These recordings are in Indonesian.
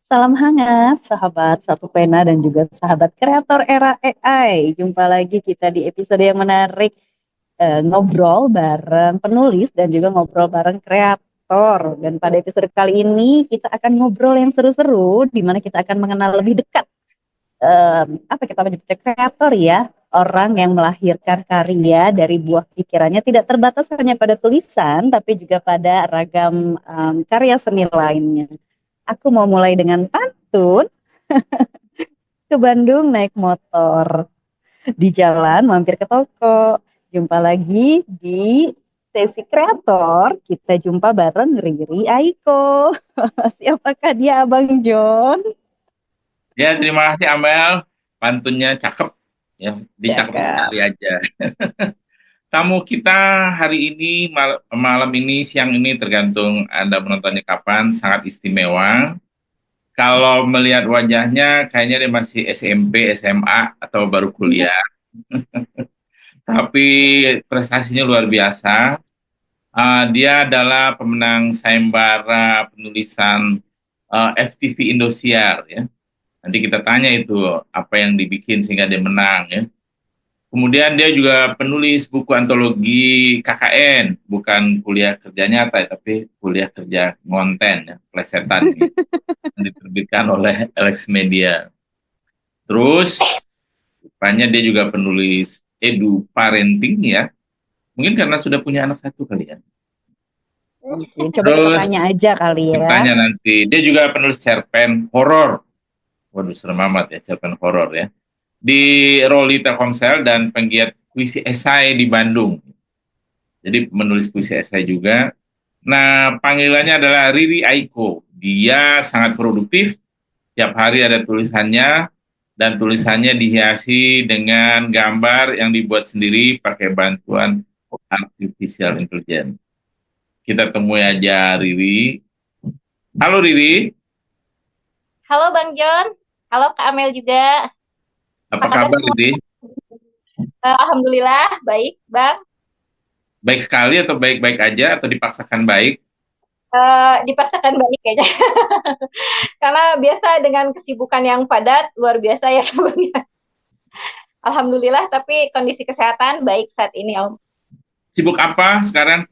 Salam hangat, sahabat Satu Pena dan juga sahabat kreator era AI. Jumpa lagi kita di episode yang menarik, ngobrol bareng penulis dan juga ngobrol bareng kreator. Dan pada episode kali ini kita akan ngobrol yang seru-seru, di mana kita akan mengenal lebih dekat apa kita menyebutnya kreator ya, orang yang melahirkan karya dari buah pikirannya tidak terbatas hanya pada tulisan, tapi juga pada ragam karya seni lainnya. Aku mau mulai dengan pantun. Ke Bandung naik motor, di jalan mampir ke toko. Jumpa lagi di sesi kreator, kita jumpa bareng Riri Aiko. Siapakah dia, Abang John? Ya, terima kasih Amel. Pantunnya cakep. Ya, dicakep Cakep. sekali aja. Tamu kita hari ini, malam ini, siang ini, tergantung Anda menontonnya kapan, sangat istimewa. Kalau melihat wajahnya, kayaknya dia masih SMP, SMA, atau baru kuliah. Tapi prestasinya luar biasa. Dia adalah pemenang sayembara penulisan FTV Indosiar, ya. Nanti kita tanya itu apa yang dibikin sehingga dia menang, ya. Kemudian dia juga penulis buku antologi KKN, bukan kuliah kerja nyata, tapi kuliah kerja ngonten, ya, plesetan, ya, yang diterbitkan oleh Alex Media. Terus, rupanya dia juga penulis edu parenting, ya. Mungkin karena sudah punya anak satu kali, ya. Mungkin coba kita Terus, tanya aja kali kita ya. tanya nanti. Dia juga penulis cerpen horor. Waduh, serem amat ya, cerpen horor, ya. Di Roli Telkomsel dan penggiat puisi esai di Bandung. Jadi menulis puisi esai juga. Nah, panggilannya adalah Riri Aiko. Dia sangat produktif, tiap hari ada tulisannya, dan tulisannya dihiasi dengan gambar yang dibuat sendiri pakai bantuan artificial intelligence. Kita temui aja Riri. Halo Riri, Halo Bang John, halo Kak Amel juga. Apa apa kabar kabar semua? Riri? Alhamdulillah baik, Bang. Baik sekali atau baik-baik aja atau dipaksakan baik? Dipaksakan baik kayaknya. Karena biasa dengan kesibukan yang padat, luar biasa ya Bang. Alhamdulillah, tapi kondisi kesehatan baik saat ini Om. Sibuk apa sekarang?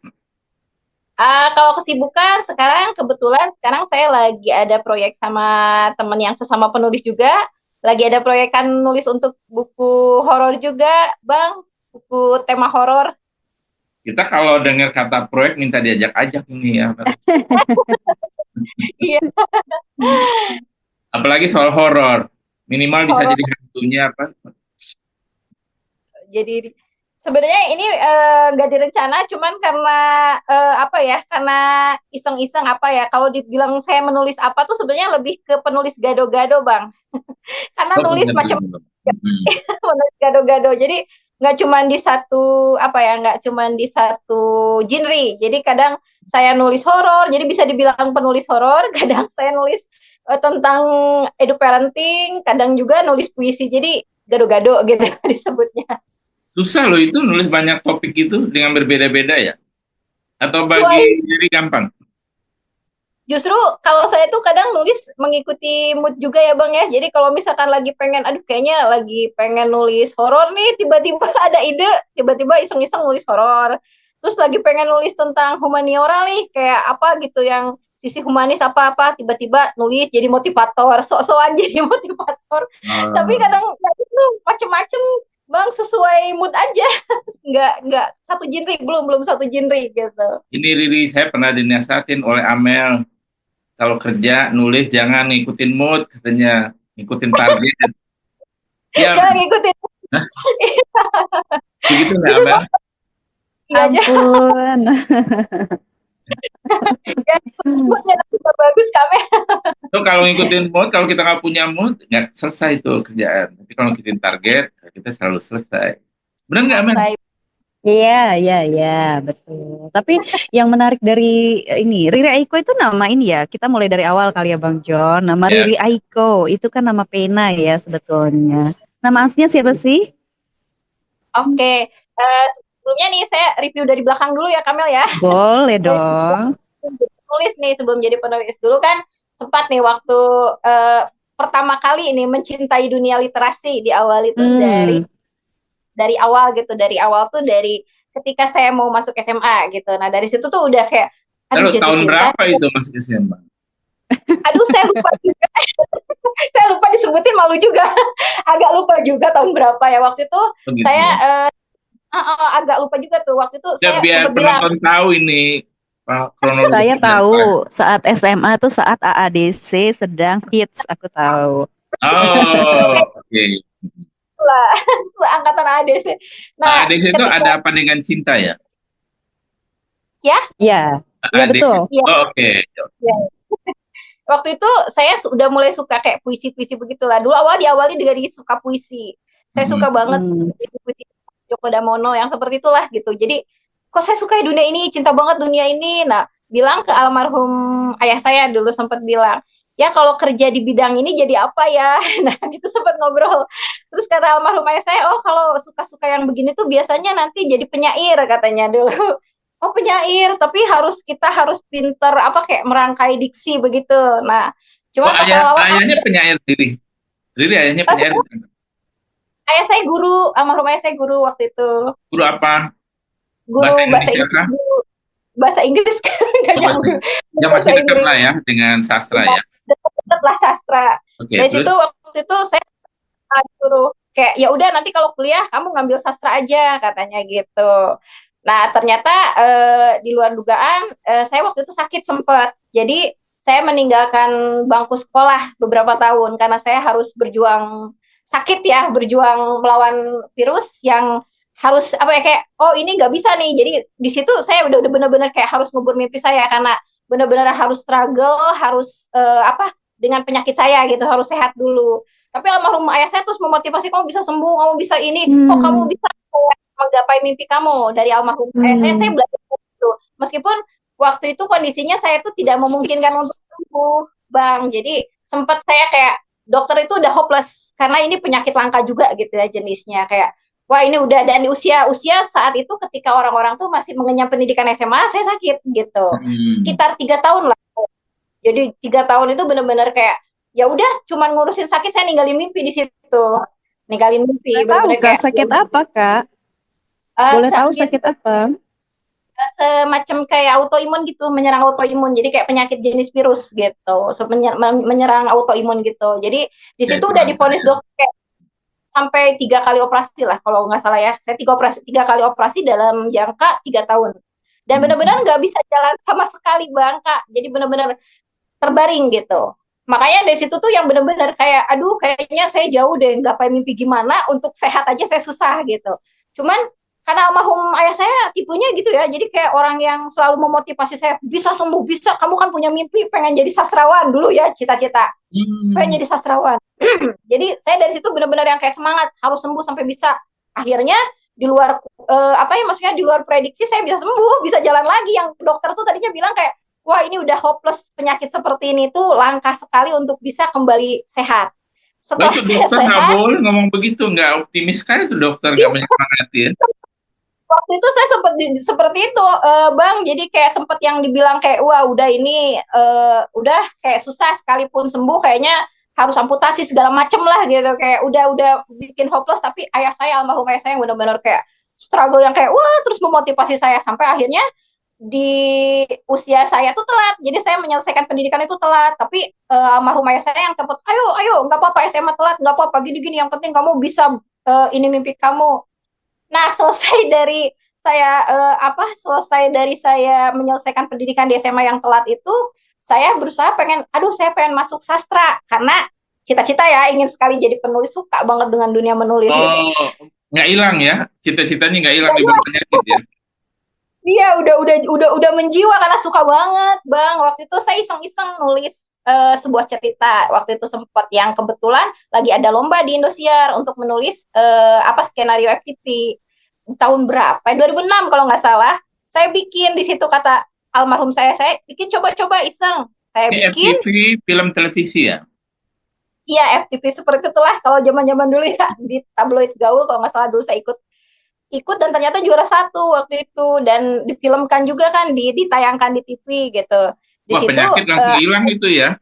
Kalau kesibukan sekarang kebetulan sekarang saya lagi ada proyek sama teman yang sesama penulis juga. Lagi ada proyekan nulis untuk buku horor juga, Bang. Buku tema horor. Kita kalau dengar kata proyek minta diajak-ajak ini ya. Iya, Apalagi soal horor. Minimal bisa horor. jadi hantunya apa? Jadi sebenarnya ini nggak direncana, cuman karena apa ya? Karena iseng-iseng apa ya? Kalau dibilang saya menulis apa tuh sebenarnya lebih ke penulis gado-gado, Bang. Karena Oh, nulis macam benar. Hmm. menulis gado-gado. Jadi nggak cuma di satu apa ya? Nggak cuma di satu genre. Jadi kadang saya nulis horor, jadi bisa dibilang penulis horor. Kadang saya nulis tentang edu parenting, kadang juga nulis puisi. Jadi gado-gado gitu disebutnya. Susah loh itu nulis banyak topik itu dengan berbeda-beda ya. Atau bagi Sesuai. diri gampang. Justru kalau saya tuh kadang nulis mengikuti mood juga ya Bang ya. Jadi kalau misalkan lagi pengen, aduh kayaknya lagi pengen nulis horor nih, tiba-tiba ada ide, tiba-tiba iseng-iseng nulis horor. Terus lagi pengen nulis tentang humaniora nih, kayak apa gitu yang sisi humanis apa-apa, tiba-tiba nulis jadi motivator, sok-sokan jadi motivator. Tapi Eh, kadang ya itu macem-macem Bang, sesuai mood aja. Nggak satu genre, belum satu genre gitu. ini Riri, saya pernah dinasihatin oleh Amel. Kalau kerja, nulis jangan ngikutin mood, katanya. Ngikutin target. Ya, Jangan ngikutin. nah, begitu nggak Gitu Amel? Bang. Iya aja. Ampun. Ya, moodnya super bagus kami. Tuh kalau ngikutin mood, kalau kita nggak punya mood, nggak selesai tuh kerjaan. Tapi kalau ngikutin target, kita selalu selesai. Benar nggak, Amel? Selesai. Iya, iya, iya, betul. Tapi yang menarik dari ini, Riri Aiko itu nama ini ya. Kita mulai dari awal kali ya, Bang John. Nama Ya. Riri Aiko itu kan nama pena ya sebetulnya. Nama aslinya siapa sih? Oke. Sebelumnya nih saya review dari belakang dulu ya Kamel ya. Boleh Saya dong. sebelum jadi penulis nih, sebelum jadi penulis dulu kan sempat nih waktu pertama kali ini mencintai dunia literasi di awal itu dari awal gitu, dari awal tuh dari ketika saya mau masuk SMA gitu. Nah dari situ tuh udah kayak aduh Lalu jatuh tahun cinta. berapa itu masuk SMA? Aduh saya lupa juga. Saya lupa disebutin, malu juga. Agak lupa juga tahun berapa ya waktu itu. Begitu. Saya agak lupa juga tuh waktu itu. Ya, Saya biar sempat bilang penonton tahu ini kronologi. Saya tahu saat SMA tuh saat AADC sedang hits, aku tahu. Oh, oke. lah seangkatan ADC. Nah, ADC itu ada apa dengan cinta ya? Ya? Iya, ADC. betul. Oh, oke. Ya. Waktu itu saya sudah mulai suka kayak puisi-puisi begitulah. Dulu diawali dari suka puisi. Saya suka banget puisi Djoko Damono yang seperti itulah gitu. Jadi kok saya suka dunia ini, cinta banget dunia ini. Nah, bilang ke almarhum ayah saya dulu sempat bilang, ya kalau kerja di bidang ini jadi apa ya? Nah, gitu sempat ngobrol. Terus kata almarhum ayah saya, oh kalau suka-suka yang begini tuh biasanya nanti jadi penyair katanya dulu. Oh penyair, tapi kita harus pinter kayak merangkai diksi begitu. Nah, cuma ayahnya penyair Riri. Riri ayahnya penyair. Ayah saya guru, almarhum ayah saya guru waktu itu. Guru apa? Guru bahasa Inggris. Bahasa Inggris nggak nyambung. Ya masih dekat lah ya dengan sastra ya. Dekat lah sastra. Dari situ waktu itu saya disuruh kayak ya udah nanti kalau kuliah kamu ngambil sastra aja katanya gitu. Nah ternyata di luar dugaan saya waktu itu sakit sempat. Jadi saya meninggalkan bangku sekolah beberapa tahun karena saya harus berjuang sakit ya, berjuang melawan virus yang harus kayak ini nggak bisa nih. Jadi di situ saya udah benar-benar kayak harus ngubur mimpi saya karena benar-benar harus struggle, harus dengan penyakit saya gitu, harus sehat dulu. Tapi almarhum ayah saya terus memotivasi, kamu bisa sembuh, kamu bisa ini, kok kamu bisa menggapai mimpi kamu. Dari almarhum ayah saya belajar itu. Meskipun waktu itu kondisinya saya tuh tidak memungkinkan untuk sembuh, Bang. Jadi sempat saya kayak dokter itu udah hopeless karena ini penyakit langka juga gitu ya jenisnya, kayak wah ini udah, dan di usia saat itu ketika orang-orang tuh masih mengenyam pendidikan SMA, saya sakit gitu. Sekitar 3 tahun lah. Jadi 3 tahun itu benar-benar kayak ya udah cuman ngurusin sakit, saya ninggalin mimpi di situ. Ninggalin mimpi. Tahu Kak, sakit apa Kak? Boleh tahu sakit apa? Semacam kayak autoimun gitu, menyerang autoimun. Jadi kayak penyakit jenis virus gitu. Menyerang autoimun gitu. Jadi di situ udah divonis dokter kayak sampai 3 kali operasi lah kalau nggak salah ya. Saya 3 kali operasi dalam jangka 3 tahun. Dan benar-benar nggak bisa jalan sama sekali Bang Kak. Jadi benar-benar terbaring gitu. Makanya dari situ tuh yang benar-benar kayak aduh kayaknya saya jauh deh gapai mimpi gimana, untuk sehat aja saya susah gitu. Cuman karena almarhum ayah saya tipenya gitu ya, jadi kayak orang yang selalu memotivasi saya, bisa sembuh, bisa, kamu kan punya mimpi pengen jadi sastrawan dulu ya, cita-cita pengen jadi sastrawan. Jadi saya dari situ benar-benar yang kayak semangat harus sembuh sampai bisa. Akhirnya di luar maksudnya di luar prediksi saya bisa sembuh, bisa jalan lagi. Yang dokter tuh tadinya bilang kayak wah ini udah hopeless, penyakit seperti ini tuh langka sekali untuk bisa kembali sehat. Setelah dokter nggak boleh ngomong begitu, nggak optimis sekali tuh dokter, nggak menyemangatin. Waktu itu saya sempat seperti itu, Bang. Jadi kayak sempat yang dibilang kayak wah udah ini udah kayak susah, sekalipun sembuh kayaknya harus amputasi segala macem lah gitu, kayak udah bikin hopeless. Tapi ayah saya, almarhum ayah saya yang benar-benar kayak struggle yang kayak wah terus memotivasi saya sampai akhirnya di usia saya tuh telat. Jadi saya menyelesaikan pendidikan itu telat. Tapi almarhum ayah saya yang tepat, ayo nggak apa-apa SMA telat, nggak apa-apa gini-gini, yang penting kamu bisa ini mimpi kamu. Nah, selesai dari saya menyelesaikan pendidikan di SMA yang telat itu, saya berusaha saya pengen masuk sastra karena cita-cita ya, ingin sekali jadi penulis, suka banget dengan dunia menulis. Nggak hilang ya, cita-citanya nggak hilang di bawah penyakit ya. Iya, udah menjiwa karena suka banget, Bang. Waktu itu saya iseng-iseng nulis sebuah cerita. Waktu itu sempat yang kebetulan lagi ada lomba di Indosiar untuk menulis skenario FTP. Tahun berapa? 2006 kalau nggak salah. Saya bikin di situ, kata almarhum saya bikin coba-coba iseng. Saya bikin FTP, film televisi ya? Iya, FTP seperti itulah kalau zaman-zaman dulu ya, di tabloid gaul kalau nggak salah dulu saya ikut dan ternyata juara 1 waktu itu, dan difilmkan juga kan, ditayangkan di TV gitu. Wah, penyakit langsung hilang itu ya?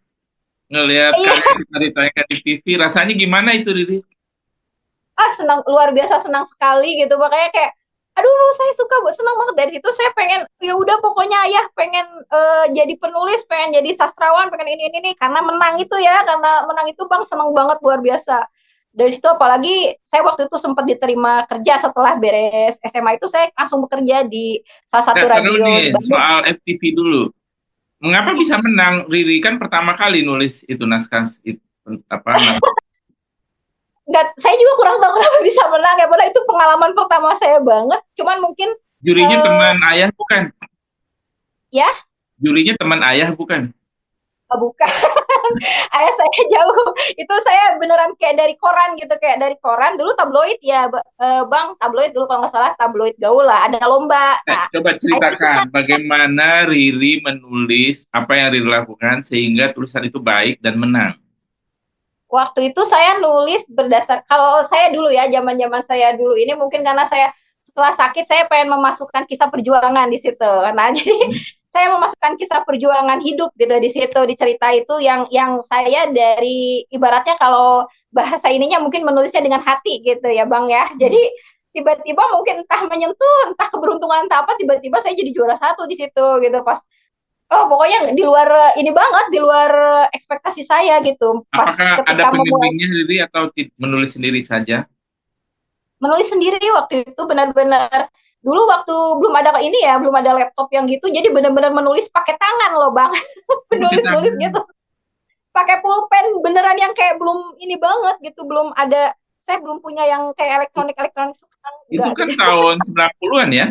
ngelihat Iya, karya kita ditayangkan di TV, rasanya gimana itu, Riri? senang, luar biasa senang sekali gitu, makanya kayak aduh saya suka, senang banget. Dari situ saya pengen, ya udah pokoknya ayah pengen jadi penulis, pengen jadi sastrawan, pengen ini karena menang itu ya, karena menang itu bang seneng banget luar biasa. Dari situ apalagi saya waktu itu sempat diterima kerja setelah beres SMA, itu saya langsung bekerja di salah Nah, satu taruh radio di nih Bandung. soal FTV dulu. Mengapa bisa menang? Riri kan pertama kali nulis itu naskah itu, apa naskah. Nggak, saya juga kurang tahu kenapa bisa menang ya, padahal itu pengalaman pertama saya banget. Cuman mungkin Jurinya eh, teman ayah bukan? ya Jurinya teman ayah bukan? bukan. Ayah saya jauh. Itu saya beneran kayak dari koran gitu, kayak dari koran. Dulu tabloid ya, Bang, tabloid dulu kalau nggak salah, tabloid gaul lah, ada lomba. Nah, Coba ayah saya ceritakan ikutan. bagaimana Riri menulis apa yang Riri lakukan sehingga tulisan itu baik dan menang. Waktu itu saya nulis berdasar, kalau saya dulu ya, zaman-zaman saya dulu ini mungkin karena saya setelah sakit saya pengen memasukkan kisah perjuangan di situ. Nah, jadi saya memasukkan kisah perjuangan hidup gitu di situ, di cerita itu yang saya dari ibaratnya kalau bahasa ininya mungkin menulisnya dengan hati gitu ya Bang ya. Jadi tiba-tiba mungkin entah menyentuh, entah keberuntungan entah apa, tiba-tiba saya jadi juara satu di situ gitu pas. Oh, pokoknya di luar ini banget, di luar ekspektasi saya gitu. Pas Apakah ada ketika memulai pembimbingnya Riri atau menulis sendiri saja? menulis sendiri waktu itu benar-benar, dulu waktu belum ada ini ya, belum ada laptop yang gitu, jadi benar-benar menulis pakai tangan loh Bang. Oh, pakai Menulis-nulis tangan. gitu. Pakai pulpen beneran yang kayak belum ini banget gitu, belum ada, saya belum punya yang kayak elektronik-elektronik sekarang Itu enggak kan gitu. tahun 90-an ya?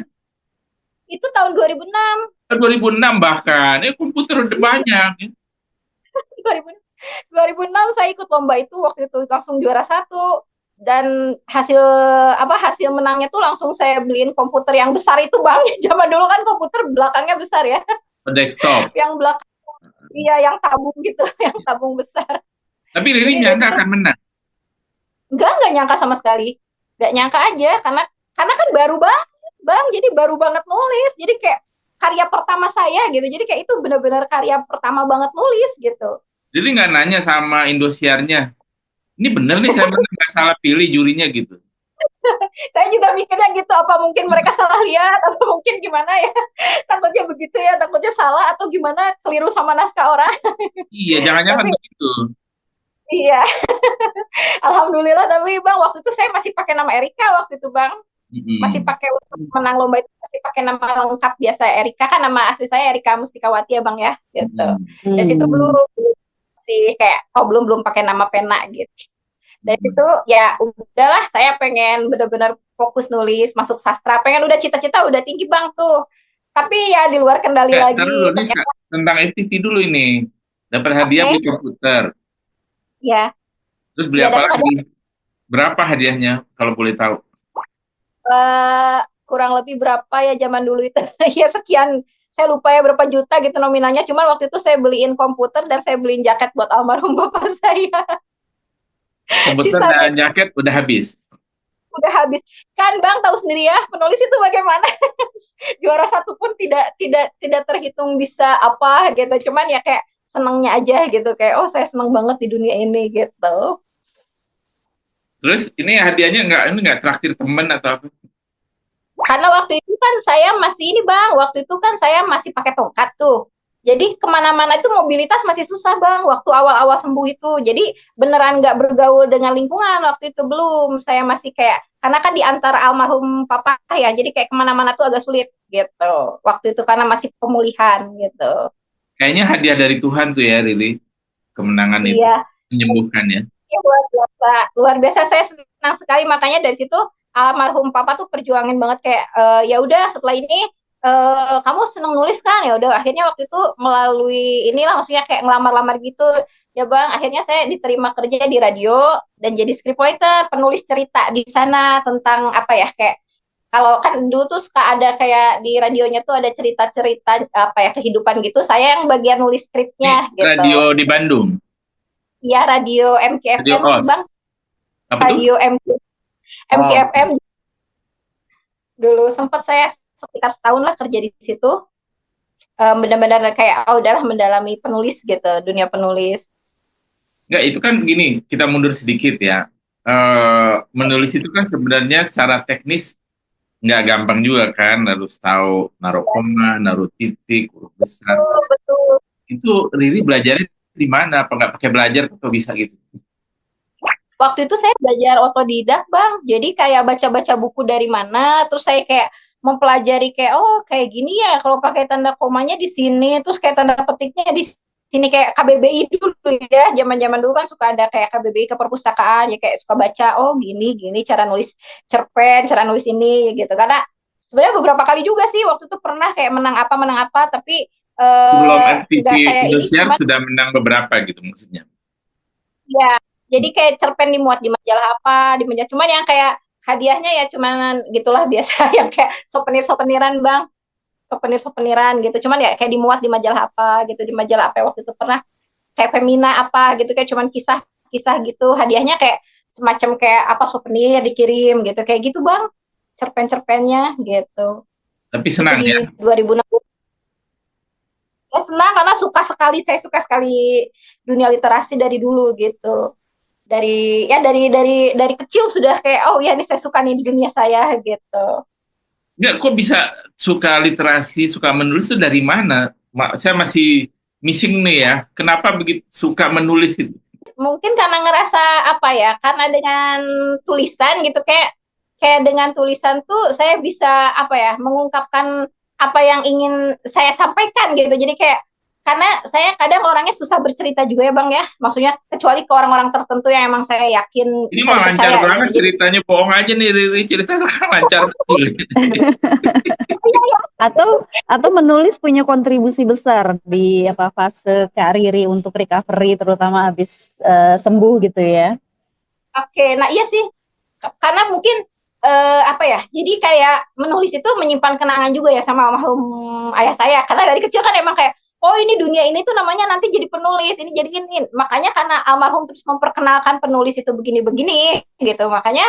Itu tahun 2006. 2006 bahkan. Komputer udah banyak. Ya. 2006 saya ikut lomba itu, waktu itu langsung juara satu, dan hasil hasil menangnya tuh langsung saya beliin komputer yang besar itu Bang. Zaman dulu kan komputer belakangnya besar ya. Desktop. Yang belakang, iya yang tabung gitu, yang tabung besar. Tapi Riri Jadi dari nyangka situ akan menang. nggak nyangka sama sekali, nggak nyangka aja, karena kan baru banget Bang, jadi baru banget nulis, jadi kayak karya pertama saya gitu, jadi kayak itu benar-benar karya pertama banget nulis gitu. Riri nggak nanya sama Indosiarnya. Ini bener nih saya menang, nggak salah pilih jurinya gitu. Saya juga mikirnya gitu, apa mungkin mereka salah lihat atau mungkin gimana ya, takutnya begitu ya, takutnya salah atau gimana, keliru sama naskah orang. Iya, jangan-jangan Tapi begitu. iya, alhamdulillah. Tapi Bang, waktu itu saya masih pakai nama Erika waktu itu Bang, masih Mm-mm. pakai, untuk menang lomba itu masih pakai nama lengkap biasa Erika, kan nama asli saya Erika Mustikawati ya Bang ya gitu. Dari situ Hmm. belum sih kayak, oh belum belum pakai nama pena gitu. Dari situ ya udahlah, saya pengen benar-benar fokus nulis, masuk sastra, pengen, udah cita-cita udah tinggi Bang tuh, tapi ya di luar kendali Taruh dulu lagi nih ternyata. tentang FTV dulu ini. Dapat hadiah Oke, beli komputer. ya, Terus beli ya apa dapat lagi? hadiah. Berapa hadiahnya kalau boleh tahu? Kurang lebih berapa ya zaman dulu itu, ya sekian, saya lupa ya berapa juta gitu nominalnya, cuman waktu itu saya beliin komputer dan saya beliin jaket buat almarhum bapak saya. Komputer Sisanya dan jaket udah habis. udah habis. Kan Bang tahu sendiri ya, penulis itu bagaimana. Juara satu pun tidak terhitung bisa apa gitu, cuman ya kayak senangnya aja gitu, kayak oh saya senang banget di dunia ini gitu. Terus ini hadiahnya nggak traktir temen atau apa? Karena waktu itu kan saya masih ini Bang, waktu itu kan saya masih pakai tongkat tuh. Jadi kemana-mana itu mobilitas masih susah Bang, waktu awal-awal sembuh itu. Jadi beneran nggak bergaul dengan lingkungan waktu itu, belum. Saya masih kayak, karena kan di antara almarhum papa ya, jadi kayak kemana-mana tuh agak sulit gitu. Waktu itu karena masih pemulihan gitu. Kayaknya hadiah dari Tuhan tuh ya, Riri. Kemenangan itu. Iya, Menyembuhkan ya. ya, luar biasa, luar biasa. Saya senang sekali, makanya dari situ almarhum papa tuh perjuangin banget kayak, ya udah setelah ini kamu seneng nulis kan, ya udah akhirnya waktu itu melalui inilah, maksudnya kayak ngelamar-lamar gitu ya Bang, akhirnya saya diterima kerja di radio dan jadi scriptwriter, penulis cerita di sana tentang apa ya, kayak kalau kan dulu tuh suka ada kayak di radionya tuh ada cerita-cerita apa ya, kehidupan gitu, saya yang bagian nulis Ini skripnya gitu. radio di Bandung. Iya, radio Radio MKFM OS. Bang, Apa tuh? radio Oh, MKFM dulu sempat saya sekitar setahun lah kerja di situ. Benar-benar kayak, oh udahlah mendalami penulis gitu, dunia penulis. Nggak, itu kan gini, kita mundur sedikit ya. Menulis itu kan sebenarnya secara teknis nggak gampang juga kan, harus tahu naruh koma, naruh titik, huruf besar. Betul, betul. Itu Riri belajarnya di mana? Apa nggak pakai belajar atau bisa gitu? Waktu itu saya belajar otodidak, Bang. Jadi kayak baca-baca buku dari mana, terus saya kayak mempelajari kayak oh kayak gini ya kalau pakai tanda komanya di sini, terus kayak tanda petiknya di sini kayak KBBI dulu ya. Zaman-zaman dulu kan suka ada kayak KBBI ke perpustakaan ya kayak suka baca oh gini gini cara nulis cerpen, cara nulis ini gitu. Karena sebenarnya beberapa kali juga sih waktu itu pernah kayak menang apa tapi Sebelum FTV nggak saya ini Indosiar cuma sudah menang beberapa gitu maksudnya. ya, jadi kayak cerpen dimuat di majalah apa, di majalah cuman yang kayak hadiahnya ya cuman gitulah biasa yang kayak souvenir-souveniran Bang, souvenir-souveniran gitu. Cuman ya kayak dimuat di majalah apa gitu, di majalah apa waktu itu pernah kayak Femina apa gitu kayak cuman kisah-kisah gitu. Hadiahnya kayak semacam kayak apa souvenir dikirim gitu. Kayak gitu Bang. Cerpen-cerpennya gitu. Tapi Itu senang di ya. 2016. Ya senang karena saya suka sekali dunia literasi dari dulu gitu. Dari kecil sudah kayak oh ya ini saya suka nih di dunia saya gitu. Nggak, kok bisa suka literasi, suka menulis itu dari mana? Saya masih missing nih ya. Kenapa begitu suka menulis itu? Mungkin karena ngerasa apa ya, karena dengan tulisan gitu kayak kayak dengan tulisan tuh saya bisa apa ya, mengungkapkan apa yang ingin saya sampaikan gitu. Jadi kayak karena saya kadang orangnya susah bercerita juga ya Bang ya. Maksudnya kecuali ke orang-orang tertentu yang emang saya yakin Ini bisa mah lancar dipercaya gitu. banget Jadi ceritanya, bohong aja nih Riri, ceritanya kan lancar betul. Atau menulis punya kontribusi besar di apa fase Kak Riri untuk recovery terutama habis sembuh gitu ya. oke, nah iya sih. Karena mungkin apa ya? Jadi kayak menulis itu menyimpan kenangan juga ya sama almarhum ayah saya. Karena dari kecil kan emang kayak oh ini dunia ini tuh namanya nanti jadi penulis, ini jadi ini. Makanya karena almarhum terus memperkenalkan penulis itu begini-begini gitu. Makanya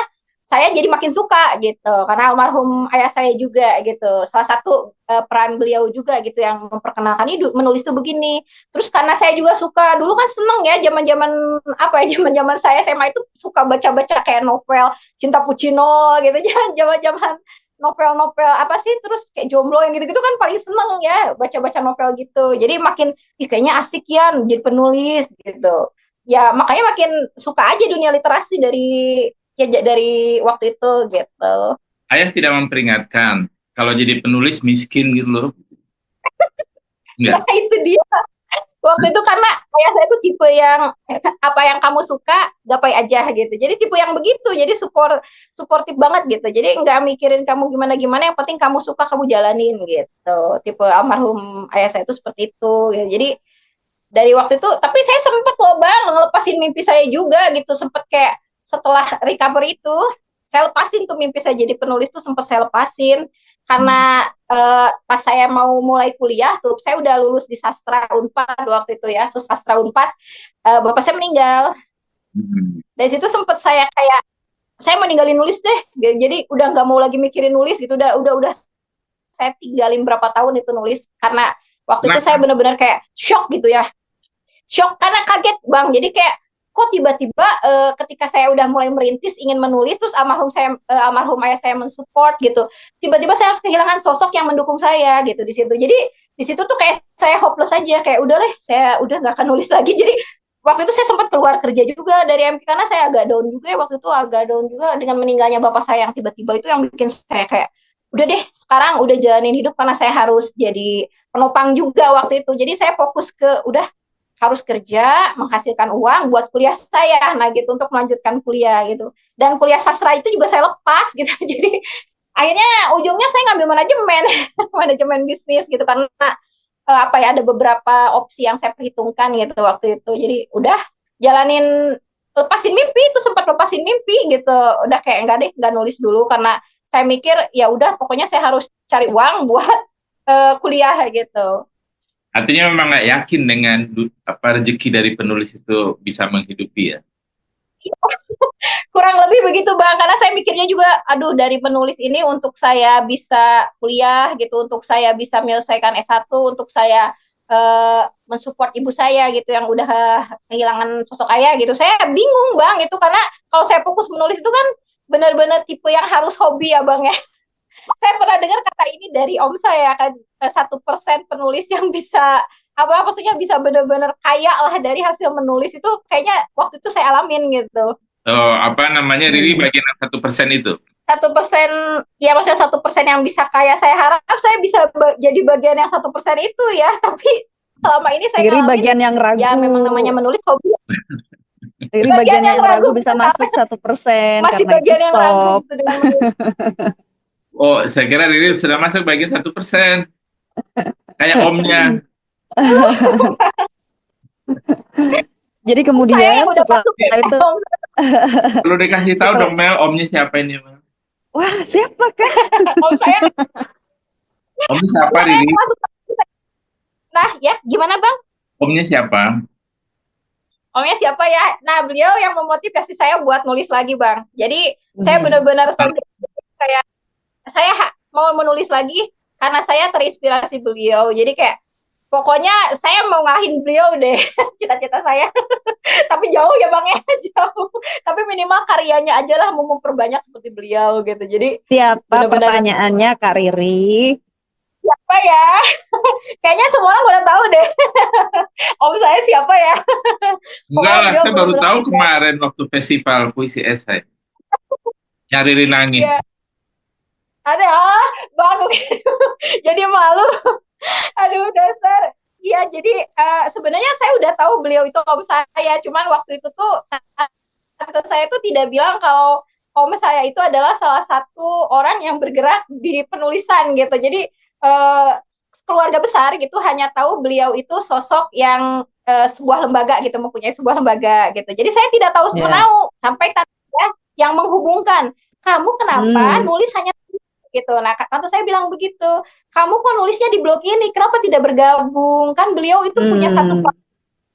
saya jadi makin suka gitu. Karena almarhum ayah saya juga gitu. Salah satu peran beliau juga gitu yang memperkenalkan ini menulis tuh begini. Terus karena saya juga suka dulu kan seneng ya zaman-zaman apa ya zaman-zaman saya SMA itu suka baca-baca kayak novel Cinta Puccino gitu zaman-zaman novel-novel apa sih terus kayak jomblo yang gitu-gitu kan paling seneng ya baca-baca novel gitu. Jadi makin kayaknya asik ya jadi penulis gitu. Ya makanya makin suka aja dunia literasi dari waktu itu gitu. Ayah tidak memperingatkan kalau jadi penulis miskin gitu loh. Nah Enggak. itu dia. Waktu itu karena ayah saya tuh tipe yang apa yang kamu suka gapai aja gitu. Jadi tipe yang begitu. Jadi suportif banget gitu. Jadi nggak mikirin kamu gimana gimana. Yang penting kamu suka kamu jalanin gitu. Tipe almarhum ayah saya itu seperti itu. Gitu. Jadi dari waktu itu. Tapi saya sempet loh bang ngelepasin mimpi saya juga gitu. Sempet kayak setelah recovery itu saya lepasin tuh mimpi saya jadi penulis tuh sempet saya lepasin karena pas saya mau mulai kuliah tuh saya udah lulus di sastra Unpad waktu itu ya sastra Unpad bapak saya meninggal Hmm. dari situ sempet saya kayak saya mau ninggalin nulis deh jadi udah nggak mau lagi mikirin nulis gitu udah saya tinggalin berapa tahun itu nulis karena waktu itu saya Kenapa? benar-benar kayak shock gitu ya shock karena kaget bang jadi kayak kok tiba-tiba ketika saya udah mulai merintis ingin menulis terus almarhum ayah saya mensupport gitu tiba-tiba saya harus kehilangan sosok yang mendukung saya gitu di situ jadi di situ tuh kayak saya hopeless aja kayak udah deh saya udah nggak akan nulis lagi jadi waktu itu saya sempat keluar kerja juga dari MK karena saya agak down juga ya waktu itu agak down juga dengan meninggalnya bapak saya yang tiba-tiba itu yang bikin saya kayak udah deh sekarang udah jalanin hidup karena saya harus jadi penopang juga waktu itu jadi saya fokus ke udah harus kerja, menghasilkan uang buat kuliah saya, nah gitu untuk melanjutkan kuliah gitu. Dan kuliah sastra itu juga saya lepas gitu. Jadi akhirnya ujungnya saya ngambil manajemen, manajemen bisnis gitu karena apa ya ada beberapa opsi yang saya perhitungkan gitu waktu itu. Jadi udah jalanin lepasin mimpi itu sempat lepasin mimpi gitu. Udah kayak enggak deh, enggak nulis dulu karena saya mikir ya udah pokoknya saya harus cari uang buat kuliah gitu. Artinya memang nggak yakin dengan apa rezeki dari penulis itu bisa menghidupi ya. Kurang lebih begitu bang karena saya mikirnya juga aduh dari penulis ini untuk saya bisa kuliah gitu untuk saya bisa menyelesaikan S1 untuk saya mensupport ibu saya gitu yang udah kehilangan sosok ayah gitu. Saya bingung Bang itu karena kalau saya fokus menulis itu kan benar-benar tipe yang harus hobi ya Bang ya. Saya pernah dengar kata ini dari om saya kan 1% penulis yang bisa apa maksudnya bisa benar-benar kaya lah dari hasil menulis itu kayaknya waktu itu saya alamin gitu. Apa namanya, Riri bagian 1% itu? 1%, ya maksudnya 1% yang bisa kaya. Saya harap saya bisa jadi bagian yang 1% itu ya. Tapi selama ini saya Riri ngalamin, bagian yang ragu. ya memang namanya menulis hobi. Riri bagian yang ragu bisa masuk 1% Masih karena bagian itu yang ragu stop. gitu dengan menulis. Oh, saya kira Riri sudah masuk bagian 1%. Kayak omnya. Jadi Saya kemudian yang udah setelah masuk itu, Perlu dikasih tahu Setelah- dong Mel, omnya siapa ini Mel? wah siapa kan? om saya Omnya siapa Riri? masuk. Nah ya gimana Bang? Omnya siapa? Omnya siapa ya? Nah beliau yang memotivasi saya buat nulis lagi Bang. Jadi saya benar-benar kayak saya mau menulis lagi karena saya terinspirasi beliau. Jadi kayak pokoknya saya mau ngalahin beliau deh cita-cita saya. Tapi jauh ya Bang ya, jauh. Tapi minimal karyanya aja lah mau memperbanyak seperti beliau gitu. Jadi Siapa benar-benar pertanyaannya Kak Riri? siapa ya? Kayaknya semua orang udah tahu deh. Om saya siapa ya? Enggak lah, beliau saya baru benar-benar tahu kemarin waktu festival puisi esai. Yang Riri nangis. Iya. Ada Bang. Jadi malu. Aduh dasar. Iya, jadi sebenarnya saya udah tahu beliau itu om saya, cuman waktu itu tuh tante saya tuh tidak bilang kalau om saya itu adalah salah satu orang yang bergerak di penulisan gitu. Jadi keluarga besar gitu hanya tahu beliau itu sosok yang sebuah lembaga gitu, mempunyai sebuah lembaga gitu. Jadi saya tidak tahu semenau sampai tante saya yang menghubungkan, kamu kenapa nulis hanya gitu. Nah, tante saya bilang begitu. Kamu kok nulisnya di blog ini, kenapa tidak bergabung? Kan beliau itu punya satu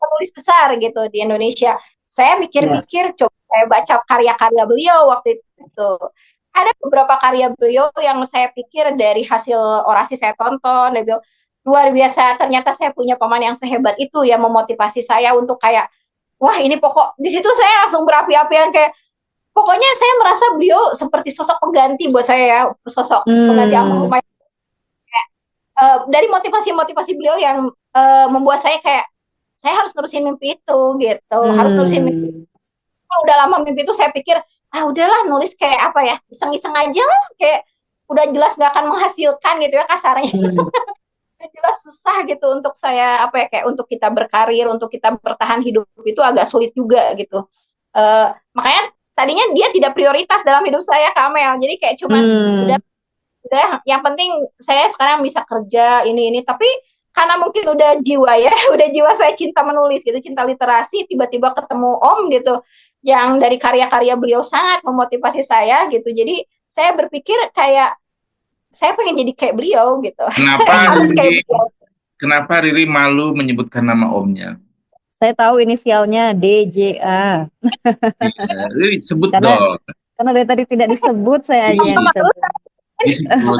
penulis besar gitu di Indonesia. Saya mikir-mikir, coba saya baca karya-karya beliau waktu itu. Ada beberapa karya beliau yang saya pikir dari hasil orasi saya tonton, dia bilang, luar biasa, ternyata saya punya paman yang sehebat itu ya memotivasi saya untuk kayak, wah ini pokok, di situ saya langsung berapi-apian kayak, pokoknya saya merasa beliau seperti sosok pengganti buat saya ya, sosok pengganti almarhum. Dari motivasi-motivasi beliau yang membuat saya kayak saya harus nerusin mimpi itu gitu, harus nerusin mimpi. Kalau udah lama mimpi itu saya pikir udahlah nulis kayak apa ya, iseng-iseng aja lah, kayak udah jelas gak akan menghasilkan gitu ya kasarnya. Jelas susah gitu untuk saya apa ya kayak untuk kita berkarir, untuk kita bertahan hidup itu agak sulit juga gitu. Makanya tadinya dia tidak prioritas dalam hidup saya Kamel, jadi kayak cuman udah yang penting saya sekarang bisa kerja ini tapi karena mungkin udah jiwa ya udah jiwa saya cinta menulis gitu, cinta literasi, tiba-tiba ketemu om gitu yang dari karya-karya beliau sangat memotivasi saya gitu, jadi saya berpikir kayak saya pengen jadi kayak beliau gitu. Kenapa Riri malu menyebutkan nama omnya? Saya tahu inisialnya DJA. Riri sebut dong. Karena dari tadi tidak disebut, saya aja yang disebut.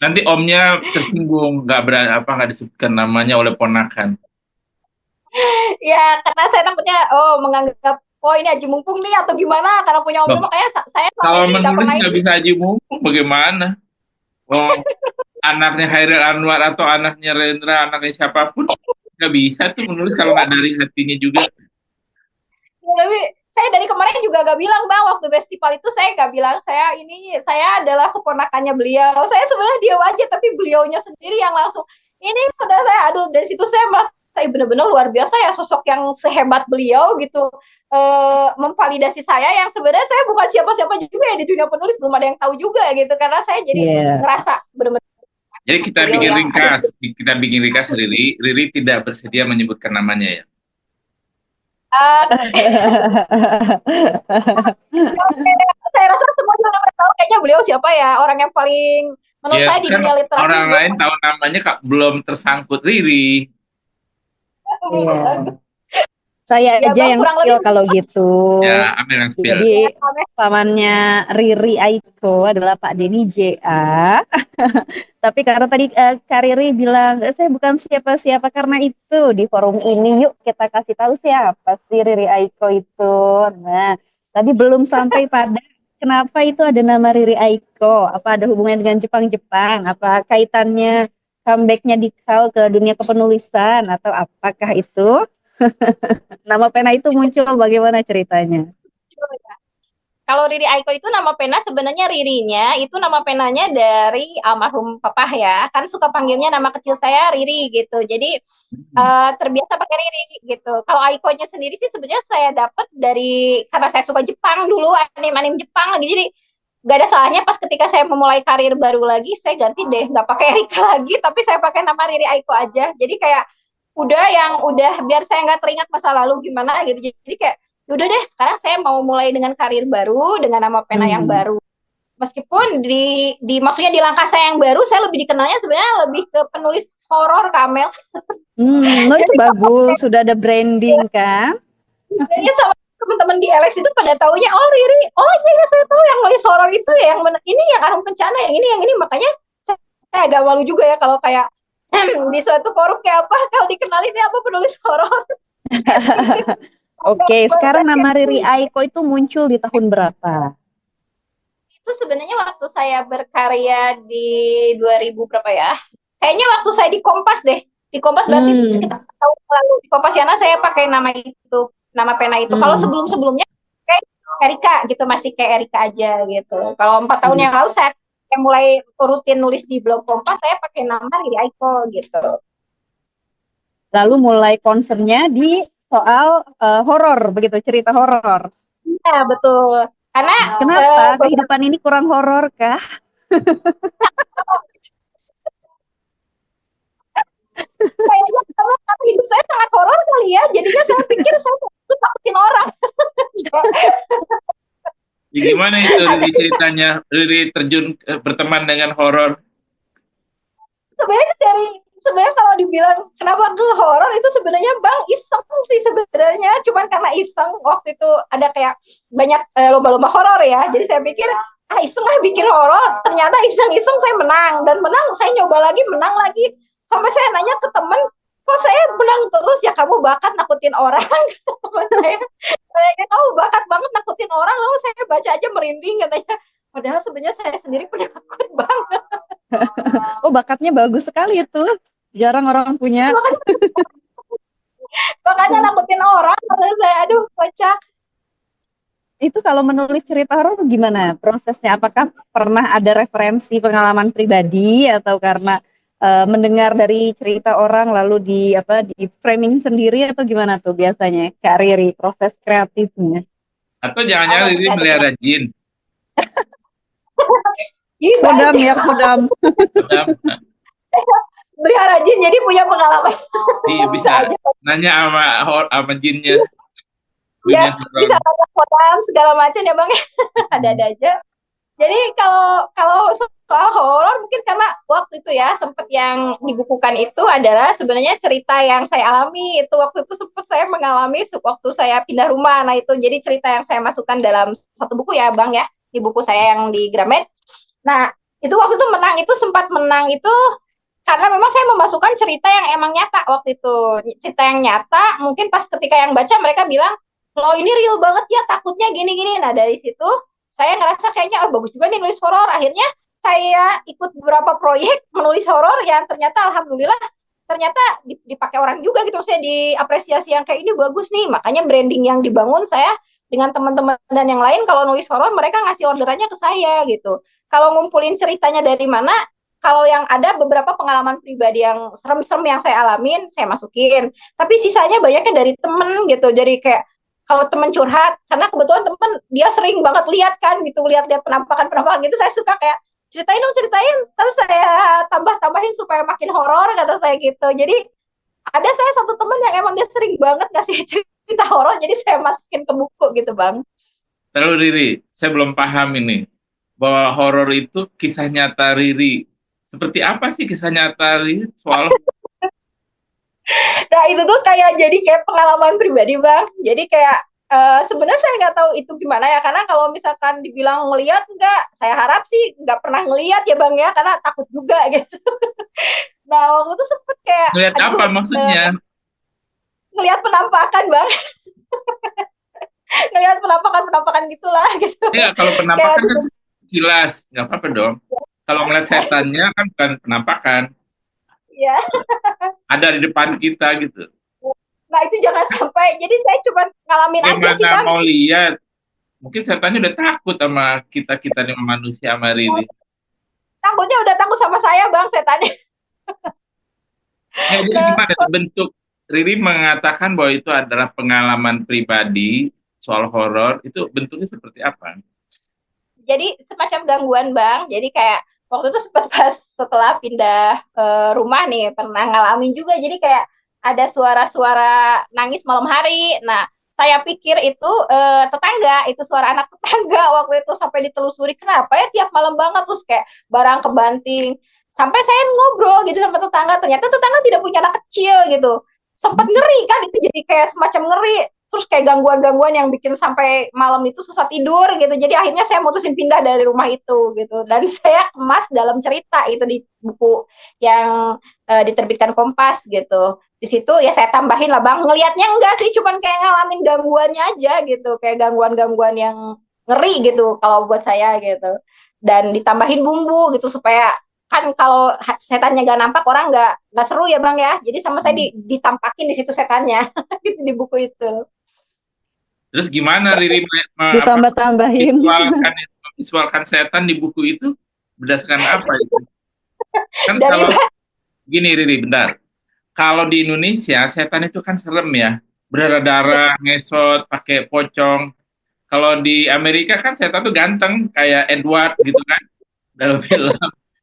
Nanti omnya tersinggung, nggak disebutkan namanya oleh ponakan. Ya karena saya takutnya menganggap ini Haji Mumpung nih atau gimana karena punya om, makanya saya kalau menulis nggak bisa Haji Mumpung bagaimana? Anaknya Hairil Anwar atau anaknya Rendra, anaknya siapapun nggak bisa tuh menulis kalau nggak dari hatinya juga. Ya, tapi saya dari kemarin juga gak bilang Bang, waktu festival itu saya gak bilang saya adalah keponakannya beliau. Saya sebenarnya diam aja, tapi beliaunya sendiri yang langsung ini saudara saya. Aduh, dari situ saya merasa benar-benar luar biasa ya sosok yang sehebat beliau gitu, memvalidasi saya yang sebenarnya saya bukan siapa-siapa juga ya di dunia penulis, belum ada yang tahu juga gitu, karena saya jadi ngerasa benar-benar. Jadi kita bikin ringkas Riri tidak bersedia menyebutkan namanya ya. Saya rasa semuanya udah tahu kayaknya beliau siapa ya, orang yang paling menurut saya di dunia literasi. Orang lain tahu namanya belum tersangkut Riri. Saya Ya aja Bang, yang kurang spill lebih kalau gitu. Ya, Amel yang spill. ya, Jadi pamannya Riri Aiko adalah Pak Denny JA. Tapi karena tadi Kak Riri bilang, saya bukan siapa-siapa karena itu di forum ini, yuk kita kasih tahu siapa sih Riri Aiko itu. Nah, tadi belum sampai pada kenapa itu ada nama Riri Aiko. Apa ada hubungannya dengan Jepang-Jepang? Apa kaitannya comebacknya Dikau ke dunia kepenulisan? Atau apakah itu? Nama pena itu muncul bagaimana ceritanya? kalau Riri Aiko itu nama pena sebenarnya Ririnya itu nama penanya dari almarhum papa ya. Kan suka panggilnya nama kecil saya Riri gitu. Jadi terbiasa pakai Riri gitu. Kalau Aiko-nya sendiri sih sebenarnya saya dapat dari karena saya suka Jepang dulu, anime-anime Jepang lagi. Jadi gak ada salahnya pas ketika saya memulai karir baru lagi, saya ganti deh, nggak pakai Erika lagi, tapi saya pakai nama Riri Aiko aja. Jadi kayak udah biar saya nggak teringat masa lalu gimana gitu. Jadi kayak udah deh, sekarang saya mau mulai dengan karir baru dengan nama pena yang Hmm. baru. Meskipun di maksudnya di langkah saya yang baru, saya lebih dikenalnya sebenarnya lebih ke penulis horor Kamel. No itu Jadi bagus, sudah ada branding kan? kayaknya sama teman-teman di Alex itu pada taunya, oh Riri, oh iya ya saya tahu yang nulis horor itu ya, yang ini yang Arung Kencana, yang ini, makanya saya agak malu juga ya kalau kayak di suatu forum kayak apa, kalau dikenalin apa penulis horor. Oke, sekarang nama Riri Aiko itu muncul di tahun berapa? Itu sebenarnya waktu saya berkarya di 2000 berapa ya? Kayaknya waktu saya di Kompas deh. Di Kompas berarti sekitar tahun lalu. Di Kompasiana saya pakai nama itu, nama pena itu. Kalau sebelum-sebelumnya kayak Erika gitu, masih kayak Erika aja gitu. Kalau 4 tahun yang lalu saya mulai rutin nulis di blog Kompas, saya pakai nama Riri Aiko gitu. Lalu mulai concernnya di soal horor, begitu cerita horor. Iya, betul. Karena Kenapa kehidupan ini kurang horor kah? kayaknya karena hidup saya sangat horor kali ya. Jadinya saya pikir saya tuh takutin orang. Ya, gimana itu Riri ceritanya? Riri terjun berteman dengan horor. Sebenarnya sebenarnya kalau dibilang kenapa ke horor itu sebenarnya Bang iseng sih sebenarnya, cuman karena iseng waktu itu ada kayak banyak lomba-lomba horor ya, jadi saya pikir iseng lah bikin horor, ternyata iseng-iseng saya menang dan menang, saya nyoba lagi menang lagi, sampai saya nanya ke temen, kok saya menang terus ya, kamu bakat nakutin orang. Teman saya kayaknya kamu bakat banget nakutin orang, lalu saya baca aja merinding katanya, padahal sebenarnya saya sendiri penakut banget. Oh, bakatnya bagus sekali itu. Jarang orang punya. Makanya nakutin orang, saya aduh kocak. Itu kalau menulis cerita horor gimana prosesnya? Apakah pernah ada referensi pengalaman pribadi atau karena mendengar dari cerita orang lalu di framing sendiri atau gimana tuh biasanya Kak Riri proses kreatifnya? Atau jangan-jangan Riri melihara jin. Kodam ya kodam. Melihara jin jadi punya pengalaman. Iya bisa nanya sama jinnya. Ya, bisa nanya kodam segala macam ya Bang ya. Ada-ada aja. Jadi kalau soal horor mungkin karena waktu itu ya sempat yang dibukukan itu adalah sebenarnya cerita yang saya alami, itu waktu itu sempat saya mengalami waktu saya pindah rumah. Nah itu jadi cerita yang saya masukkan dalam satu buku ya Bang ya, di buku saya yang di Gramet. Nah itu waktu itu sempat menang itu karena memang saya memasukkan cerita yang emang nyata waktu itu, cerita yang nyata. Mungkin pas ketika yang baca mereka bilang, lo ini real banget ya, takutnya gini-gini. Nah dari situ saya ngerasa kayaknya bagus juga nih nulis horor. Akhirnya saya ikut beberapa proyek menulis horor yang ternyata alhamdulillah ternyata dipakai orang juga gitu, saya diapresiasi yang kayak ini bagus nih. Makanya branding yang dibangun saya dengan teman-teman dan yang lain, kalau nulis horor mereka ngasih orderannya ke saya gitu. Kalau ngumpulin ceritanya dari mana, kalau yang ada beberapa pengalaman pribadi yang serem-serem yang saya alamin, saya masukin. Tapi sisanya banyaknya dari temen gitu. Jadi kayak kalau temen curhat, karena kebetulan temen dia sering banget lihat kan gitu, lihat-lihat penampakan-penampakan gitu, saya suka kayak ceritain dong, ceritain, terus saya tambah-tambahin supaya makin horor kata saya gitu. Jadi ada saya satu temen yang emang dia sering banget ngasih cerita horor, jadi saya masukin ke buku gitu Bang. Lalu Riri, saya belum paham ini, bahwa horor itu kisah nyata Riri. Seperti apa sih kisah nyata Riri soal? Nah itu tuh kayak jadi kayak pengalaman pribadi bang. Jadi kayak sebenarnya saya nggak tahu itu gimana ya, karena kalau misalkan dibilang ngelihat enggak, saya harap sih nggak pernah ngelihat ya bang ya, karena takut juga gitu. Nah waktu itu sempet kayak, Ngeliat aduh, apa maksudnya? ngelihat penampakan bang, ngelihat penampakan gitulah gitu. Ya, kalau Kayak penampakan kan jelas, nggak apa-apa dong. Kalau ngeliat setannya kan bukan penampakan, ya. ada di depan kita gitu. Nah itu jangan sampai. Jadi saya cuma ngalamin aja sih Gimana bang. mau lihat? Mungkin setannya udah takut sama kita-kita nih manusia sama Riri. Takutnya udah takut sama saya bang, saya tanya. Ya, jadi Nah, gimana tuh bentuk Riri mengatakan bahwa itu adalah pengalaman pribadi soal horor, itu bentuknya seperti apa? jadi semacam gangguan bang. Jadi kayak waktu itu sempat pas setelah pindah ke rumah nih pernah ngalamin juga. Jadi kayak ada suara-suara nangis malam hari. Nah saya pikir itu tetangga, itu suara anak tetangga. Waktu itu sampai ditelusuri kenapa ya tiap malam banget, terus kayak barang kebanting. Sampai saya ngobrol gitu sama tetangga, ternyata tetangga tidak punya anak kecil gitu. Sempat ngeri kan, itu jadi kayak semacam ngeri, terus kayak gangguan-gangguan yang bikin sampai malam itu susah tidur gitu. Jadi akhirnya saya mutusin pindah dari rumah itu gitu. Dan saya kemas dalam cerita itu di buku yang diterbitkan Kompas gitu. Di situ ya saya tambahin lah bang. Ngelihatnya enggak sih, cuman kayak ngalamin gangguannya aja gitu. Kayak gangguan-gangguan yang ngeri gitu kalau buat saya gitu. Dan ditambahin bumbu gitu supaya kan kalau setannya gak nampak orang nggak seru ya bang ya. Jadi sama saya ditampakin di situ setannya gitu di buku itu. Terus gimana Riri Ditambah-tambahin. visualkan setan di buku itu berdasarkan apa itu? Kan Dari kalau gini Riri, bentar. Kalau di Indonesia setan itu kan serem ya, berdarah-darah, ngesot, pakai pocong. Kalau di Amerika kan setan tuh ganteng kayak Edward gitu kan, dalam film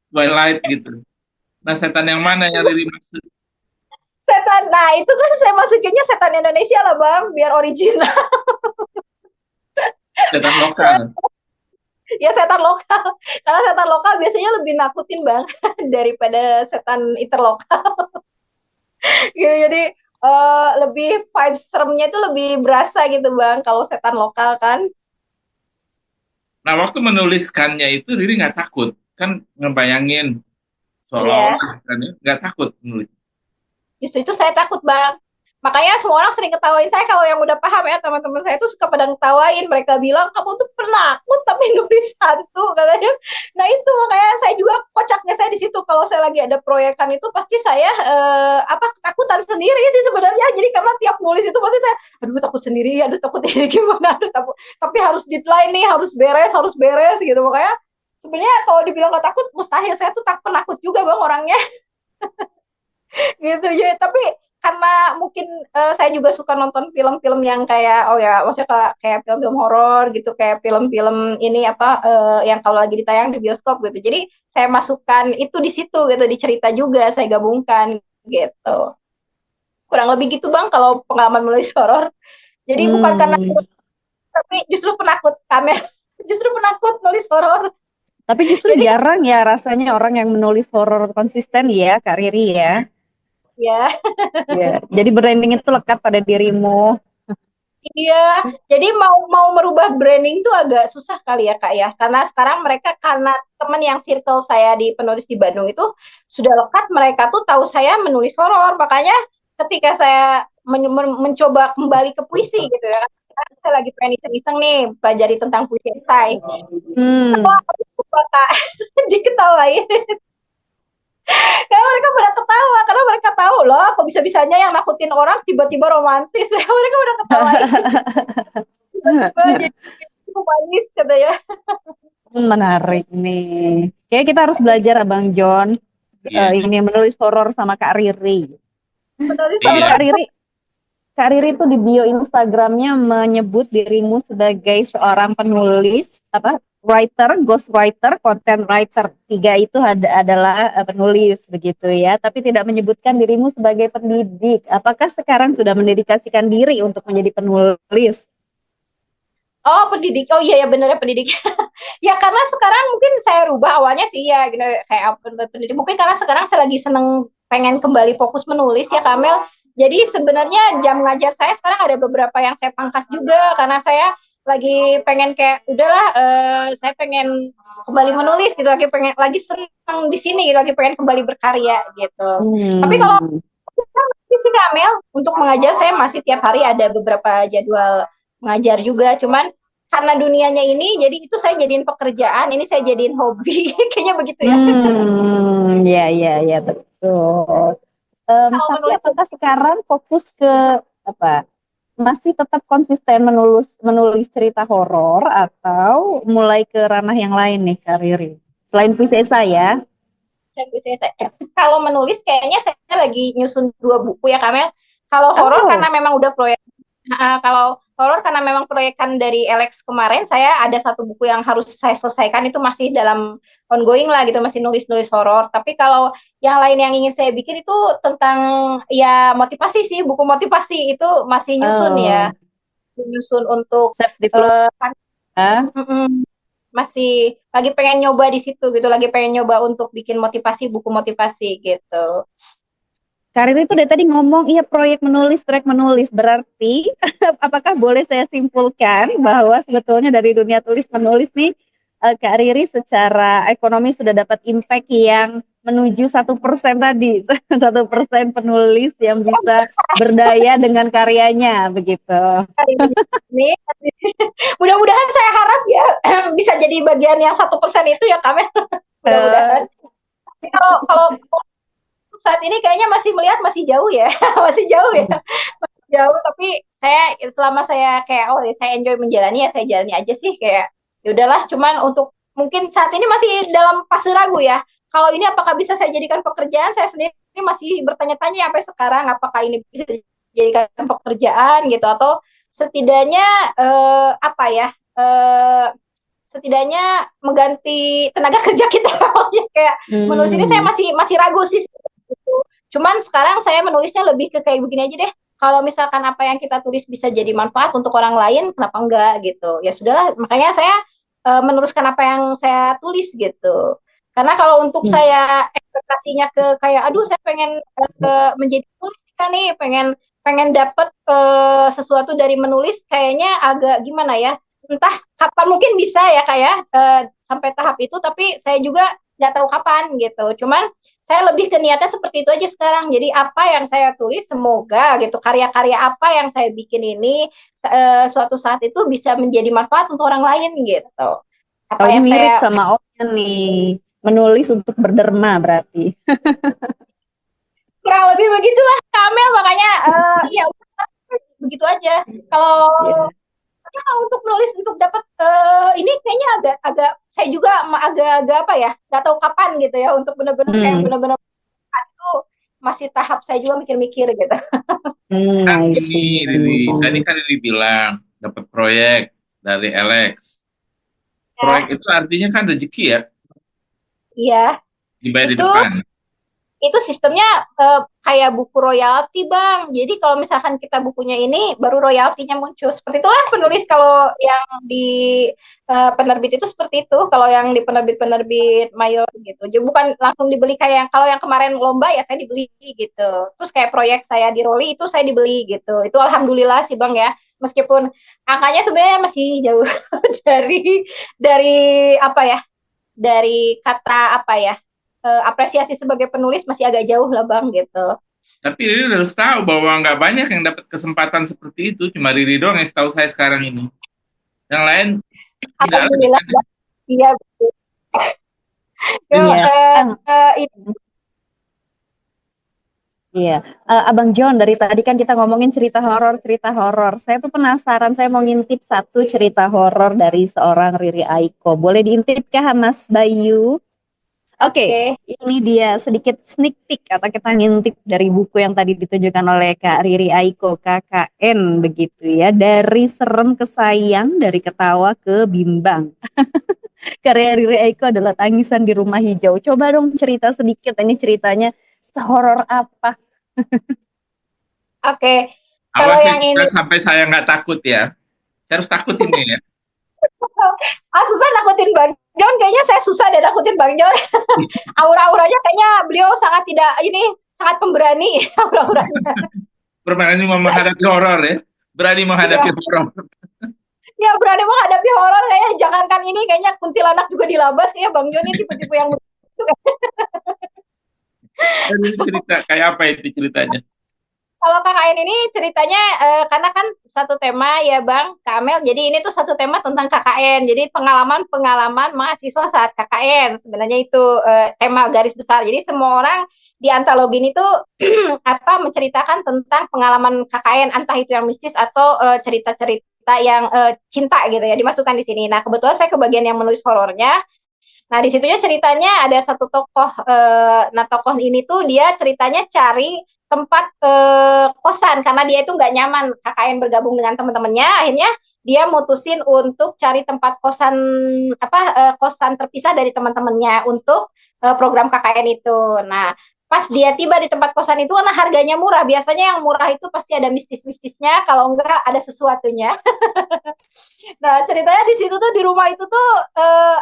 Twilight gitu. Nah setan yang mana yang Riri maksud? setan, nah itu kan saya masukinnya setan Indonesia lah bang, biar original. Setan lokal. Saya, ya setan lokal, karena setan lokal biasanya lebih nakutin bang daripada setan interlokal gitu. Jadi lebih vibes seremnya itu lebih berasa gitu bang kalau setan lokal kan. Nah waktu menuliskannya itu Riri nggak takut, kan ngebayangin Iya, seolah-olah kan ya, nggak takut menulis. justru itu saya takut bang. Makanya semua orang sering ketawain saya, kalau yang udah paham ya teman-teman saya tuh suka pada ngetawain. Mereka bilang kamu tuh penakut tapi nulis hantu katanya. Nah itu makanya saya juga kocaknya saya di situ. Kalau saya lagi ada proyekan itu pasti saya ketakutan sendiri sih sebenarnya. Jadi karena tiap nulis itu pasti saya aduh takut sendiri, aduh takut ini gimana, aduh takut. Tapi harus deadline nih, harus beres gitu. Makanya sebenarnya kalau dibilang gak takut mustahil, saya tuh tak penakut juga bang orangnya gitu ya. Tapi karena mungkin saya juga suka nonton film-film yang kayak oh ya maksudnya kayak film-film horor gitu, kayak film-film ini yang kalau lagi ditayang di bioskop gitu, jadi saya masukkan itu di situ gitu, di cerita juga saya gabungkan gitu, kurang lebih gitu bang kalau pengalaman menulis horor. Jadi bukan karena Hmm. tapi justru penakut kami justru penakut nulis horor. Tapi justru Jadi jarang ya rasanya orang yang menulis horor konsisten ya, Kak Riri ya. ya. Ya. Jadi branding itu lekat pada dirimu. Iya, jadi mau mau merubah branding itu agak susah kali ya Kak ya. Karena sekarang mereka, karena teman yang circle saya di penulis di Bandung itu sudah lekat, mereka tuh tahu saya menulis horor. Makanya ketika saya mencoba kembali ke puisi gitu ya. Sekarang saya lagi pengen iseng-iseng nih pelajari tentang puisi esai. Hmm. Wah, Kak, diketawain. Karena mereka pada ketawa, karena mereka tahu loh kok bisa-bisanya yang nakutin orang tiba-tiba romantis. Mereka udah ketawain. Tiba-tiba jadi manis katanya. Menarik nih. Kayak kita harus belajar Abang John Iya, ini menulis horor sama Kak Riri. Penulis Tapi iya. horor. Kak Riri tuh di bio Instagramnya menyebut dirimu sebagai seorang penulis, writer, ghostwriter, content writer. Tiga itu adalah penulis begitu ya, tapi tidak menyebutkan dirimu sebagai pendidik. Apakah sekarang sudah mendedikasikan diri untuk menjadi penulis? Oh pendidik, oh iya ya bener ya pendidik. Ya karena sekarang mungkin saya rubah, awalnya sih ya gitu, kayak pendidik. Mungkin karena sekarang saya lagi seneng pengen kembali fokus menulis ya Kamel. Jadi sebenarnya jam ngajar saya sekarang ada beberapa yang saya pangkas juga karena saya lagi pengen kayak udahlah saya pengen kembali menulis gitu, lagi senang di sini gitu, lagi pengen kembali berkarya gitu. Tapi kalau sih Kak Mel, untuk mengajar saya masih tiap hari ada beberapa jadwal mengajar juga, cuman karena dunianya ini, jadi itu saya jadiin pekerjaan, ini saya jadiin hobi, kayaknya begitu ya. Ya, betul. Tapi apakah sekarang fokus ke apa? Masih tetap konsisten menulis cerita horor atau mulai ke ranah yang lain nih, Kak Riri? Selain puisi esai ya? Kalau menulis kayaknya saya lagi nyusun 2 buku ya Kamel. Kalau horor karena memang udah proyek. Kalau horor karena memang proyekan dari Alex kemarin, saya ada 1 buku yang harus saya selesaikan, itu masih dalam ongoing lah gitu, masih nulis-nulis horor. Tapi kalau yang lain yang ingin saya bikin itu tentang ya motivasi sih, buku motivasi itu masih nyusun ya. Nyusun untuk masih lagi pengen nyoba di situ gitu, lagi pengen nyoba untuk bikin motivasi, buku motivasi gitu. Karir itu dari tadi ngomong, iya proyek menulis, berarti apakah boleh saya simpulkan bahwa sebetulnya dari dunia tulis menulis nih, Kak Riri secara ekonomi sudah dapat impact yang menuju 1% tadi, 1% penulis yang bisa berdaya dengan karyanya, begitu. Mudah-mudahan saya harap ya bisa jadi bagian yang 1% itu ya Kak. Mudah-mudahan. Kalau saat ini kayaknya masih melihat masih jauh ya, masih jauh ya, masih jauh. Tapi saya selama saya kayak saya enjoy menjalani ya saya jalani aja sih, kayak ya udahlah. Cuman untuk mungkin saat ini masih dalam fase ragu ya. Kalau ini apakah bisa saya jadikan pekerjaan, saya sendiri masih bertanya-tanya sampai sekarang apakah ini bisa dijadikan pekerjaan gitu, atau setidaknya setidaknya mengganti tenaga kerja kita. Maksudnya kayak menulis ini saya masih ragu sih. Cuman sekarang saya menulisnya lebih ke kayak begini aja deh. Kalau misalkan apa yang kita tulis bisa jadi manfaat untuk orang lain, kenapa enggak gitu. Ya sudahlah, makanya saya meneruskan apa yang saya tulis gitu. Karena kalau untuk saya ekspektasinya ke kayak aduh saya pengen menjadi penulis kan nih, pengen dapat sesuatu dari menulis, kayaknya agak gimana ya. Entah kapan mungkin bisa ya kayak sampai tahap itu, tapi saya juga nggak tahu kapan gitu. Cuman saya lebih ke niatnya seperti itu aja sekarang. Jadi apa yang saya tulis, semoga gitu, karya-karya apa yang saya bikin ini suatu saat itu bisa menjadi manfaat untuk orang lain gitu. Apa yang mirip sama Onya nih, menulis untuk berderma berarti. Kurang lebih begitulah Kamel, makanya ya begitu aja. Kalau untuk menulis untuk dapat ini kayaknya agak saya juga agak apa ya, nggak tahu kapan gitu ya, untuk benar-benar kayak benar-benar itu masih tahap saya juga mikir-mikir gitu. Tadi kan Riri bilang dapat proyek dari Alex. Proyek itu artinya kan rezeki ya? Iya. Dibayar di depan. Itu sistemnya kayak buku royalti Bang. Jadi kalau misalkan kita bukunya ini baru royaltinya muncul. Seperti itulah penulis kalau yang di penerbit itu seperti itu. Kalau yang di penerbit mayor gitu. Jadi bukan langsung dibeli kayak yang kalau yang kemarin lomba ya saya dibeli gitu. Terus kayak proyek saya di Roli itu saya dibeli gitu. Itu alhamdulillah sih Bang ya. Meskipun angkanya sebenarnya masih jauh dari apa ya? Dari kata apa ya? Apresiasi sebagai penulis masih agak jauh lah Bang gitu. Tapi Riri harus tahu bahwa nggak banyak yang dapat kesempatan seperti itu, cuma Riri doang yang setahu saya sekarang ini. Yang lain alhamdulillah tidak. Iya betul. Iya, Abang John, dari tadi kan kita ngomongin cerita horor. Saya tuh penasaran, saya mau ngintip 1 cerita horor dari seorang Riri Aiko. Boleh diintip kah Mas Bayu? Oke. Ini dia sedikit sneak peek atau kita ngintip dari buku yang tadi ditunjukkan oleh Kak Riri Aiko, KKN begitu ya. Dari serem ke sayang, dari ketawa ke bimbang. Karya Riri Aiko adalah Tangisan di Rumah Hijau. Coba dong cerita sedikit, ini ceritanya sehoror apa? Oke. Kalau yang ini sampai saya nggak takut ya. Saya harus takut ini ya. Susah nakutin Bang John, kayaknya saya susah deh nakutin Bang John. Aura-auranya kayaknya beliau sangat pemberani aura-auranya. berani menghadapi horor ya. Berani menghadapi Iya, horor. ya berani menghadapi horor kayaknya jangankan ini kayaknya kuntilanak juga dilabas kayak Bang Joni tipe-tipe yang begitu kan. Dan ini cerita kayak apa itu ceritanya? Kalau KKN ini ceritanya karena kan satu tema ya Bang Kamel. Jadi ini tuh satu tema tentang KKN. Jadi pengalaman-pengalaman mahasiswa saat KKN. Sebenarnya itu tema garis besar. Jadi semua orang di antologi ini tuh apa menceritakan tentang pengalaman KKN entah itu yang mistis atau cerita-cerita yang cinta gitu ya dimasukkan di sini. Nah, kebetulan saya ke bagian yang menulis horornya. Nah, di situnya ceritanya ada satu tokoh. Nah, tokoh ini tuh dia ceritanya cari tempat kosan karena dia itu nggak nyaman KKN bergabung dengan teman-temannya. Akhirnya dia mutusin untuk cari tempat kosan apa kosan terpisah dari teman-temannya untuk program KKN itu. Nah, pas dia tiba di tempat kosan itu karena harganya murah. Biasanya yang murah itu pasti ada mistis-mistisnya, kalau enggak ada sesuatunya. Nah, ceritanya di situ tuh di rumah itu tuh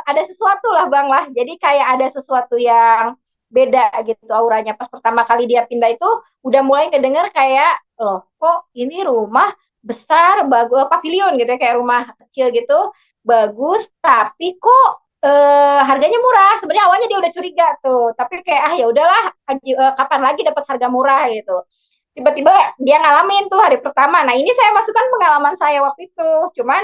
ada sesuatu lah Bang lah. Jadi kayak ada sesuatu yang beda gitu auranya. Pas pertama kali dia pindah itu udah mulai kedenger kayak loh kok ini rumah besar bagus pavilion gitu ya kayak rumah kecil gitu bagus tapi kok harganya murah. Sebenarnya awalnya dia udah curiga tuh, tapi kayak ya udahlah kapan lagi dapat harga murah gitu. Tiba-tiba dia ngalamin tuh hari pertama. Nah, ini saya masukkan pengalaman saya waktu itu. Cuman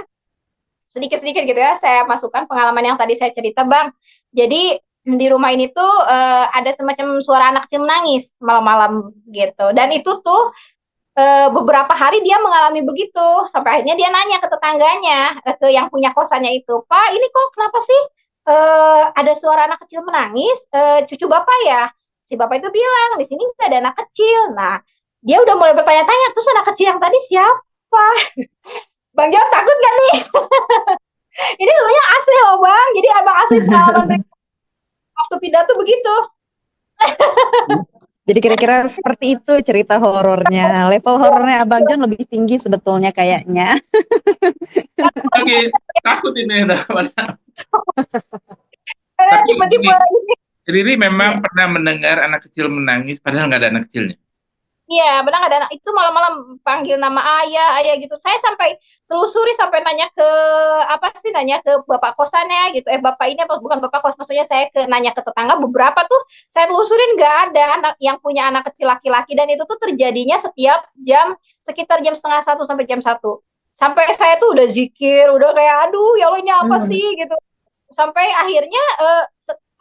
sedikit-sedikit gitu ya saya masukkan pengalaman yang tadi saya cerita Bang. Jadi di rumah ini tuh ada semacam suara anak kecil menangis malam-malam gitu. Dan itu tuh beberapa hari dia mengalami begitu sampai akhirnya dia nanya ke tetangganya ke yang punya kosannya itu, Pak ini kok kenapa sih ada suara anak kecil menangis, cucu bapak ya? Si bapak itu bilang di sini nggak ada anak kecil. Nah dia udah mulai bertanya-tanya terus anak kecil yang tadi siapa? Bang Jawab takut gak nih? Ini sebenarnya asli loh Bang, jadi abang asli pengalaman waktu pindah tuh begitu. Jadi kira-kira seperti itu cerita horornya. Level horornya Abang John lebih tinggi sebetulnya kayaknya. Oke, takut ini. Karena Tapi tipe-tipe gini, ini. Riri Iya. memang pernah mendengar anak kecil menangis padahal nggak ada anak kecilnya. Iya, benar ada anak itu malam-malam panggil nama ayah, ayah gitu. Saya sampai telusuri sampai nanya ke apa sih nanya ke bapak kosannya gitu. Bapak ini apa bukan bapak kos maksudnya saya ke nanya ke tetangga beberapa tuh saya telusurin nggak ada anak yang punya anak kecil laki-laki dan itu tuh terjadinya setiap jam sekitar jam setengah satu sampai jam satu. Sampai saya tuh udah zikir, udah kayak aduh ya Allah ini apa Hmm. sih gitu. Sampai akhirnya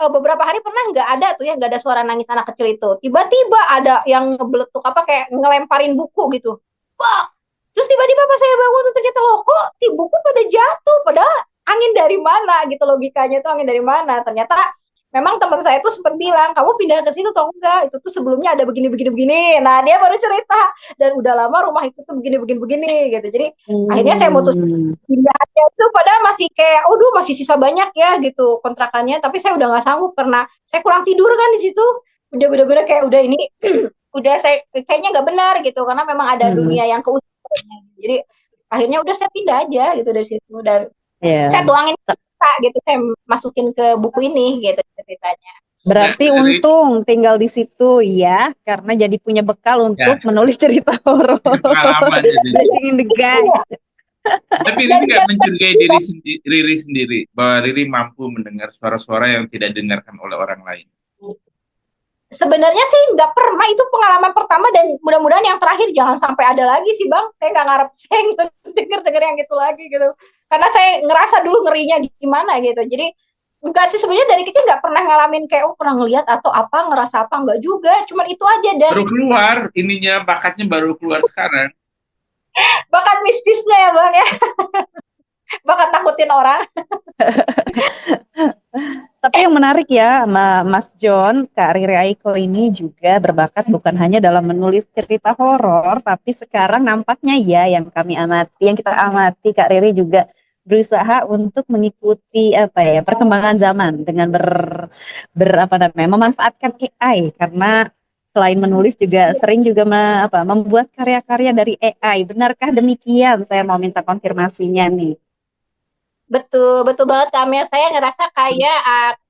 beberapa hari pernah nggak ada tuh ya nggak ada suara nangis anak kecil itu tiba-tiba ada yang ngebeletuk apa kayak ngelemparin buku gitu. Wah, terus tiba-tiba pas saya bangun tuh ternyata loh kok buku pada jatuh padahal angin dari mana gitu logikanya tuh angin dari mana ternyata memang teman saya tuh sempat bilang kamu pindah ke situ atau enggak itu tuh sebelumnya ada begini begini begini. Nah dia baru cerita dan udah lama rumah itu tuh begini begini begini gitu. Jadi akhirnya saya mutus Hmm. pindah aja tuh padahal masih kayak aduh masih sisa banyak ya gitu kontrakannya tapi saya udah nggak sanggup karena saya kurang tidur kan di situ udah bener-bener kayak udah ini udah saya kayaknya nggak benar gitu karena memang ada Hmm. dunia yang keusir jadi akhirnya udah saya pindah aja gitu dari situ dan saya Ya. tuangin gitu saya masukin ke buku ini gitu ceritanya. Berarti Nah, Riri, untung tinggal di situ ya, karena jadi punya bekal ya, untuk menulis cerita horor. pengalaman jadi. Blessing in the guy. Tapi Riri Jadi nggak mencurigai Riri sendiri bahwa Riri mampu mendengar suara-suara yang tidak didengarkan oleh orang lain. sebenarnya sih nggak pernah itu pengalaman pertama dan mudah-mudahan yang terakhir jangan sampai ada lagi sih Bang. Saya nggak ngarep saya denger yang gitu lagi gitu. Karena saya ngerasa dulu ngerinya gimana gitu. Jadi enggak sih sebenarnya dari kecil nggak pernah ngalamin kayak pernah ngelihat atau apa ngerasa apa enggak juga. Cuman itu aja dan Baru keluar, ininya bakatnya baru keluar sekarang. bakat mistisnya ya Bang ya. Bakat takutin orang. Tapi yang menarik ya, Mas John, Kak Riri Aiko ini juga berbakat bukan hanya dalam menulis cerita horor, tapi sekarang nampaknya ya yang kami amati, yang kita amati, Kak Riri juga berusaha untuk mengikuti apa ya perkembangan zaman dengan apa namanya memanfaatkan AI karena selain menulis juga sering juga membuat karya-karya dari AI. Benarkah demikian? Saya mau minta konfirmasinya nih. Betul, betul banget Kamil. Saya ngerasa kayak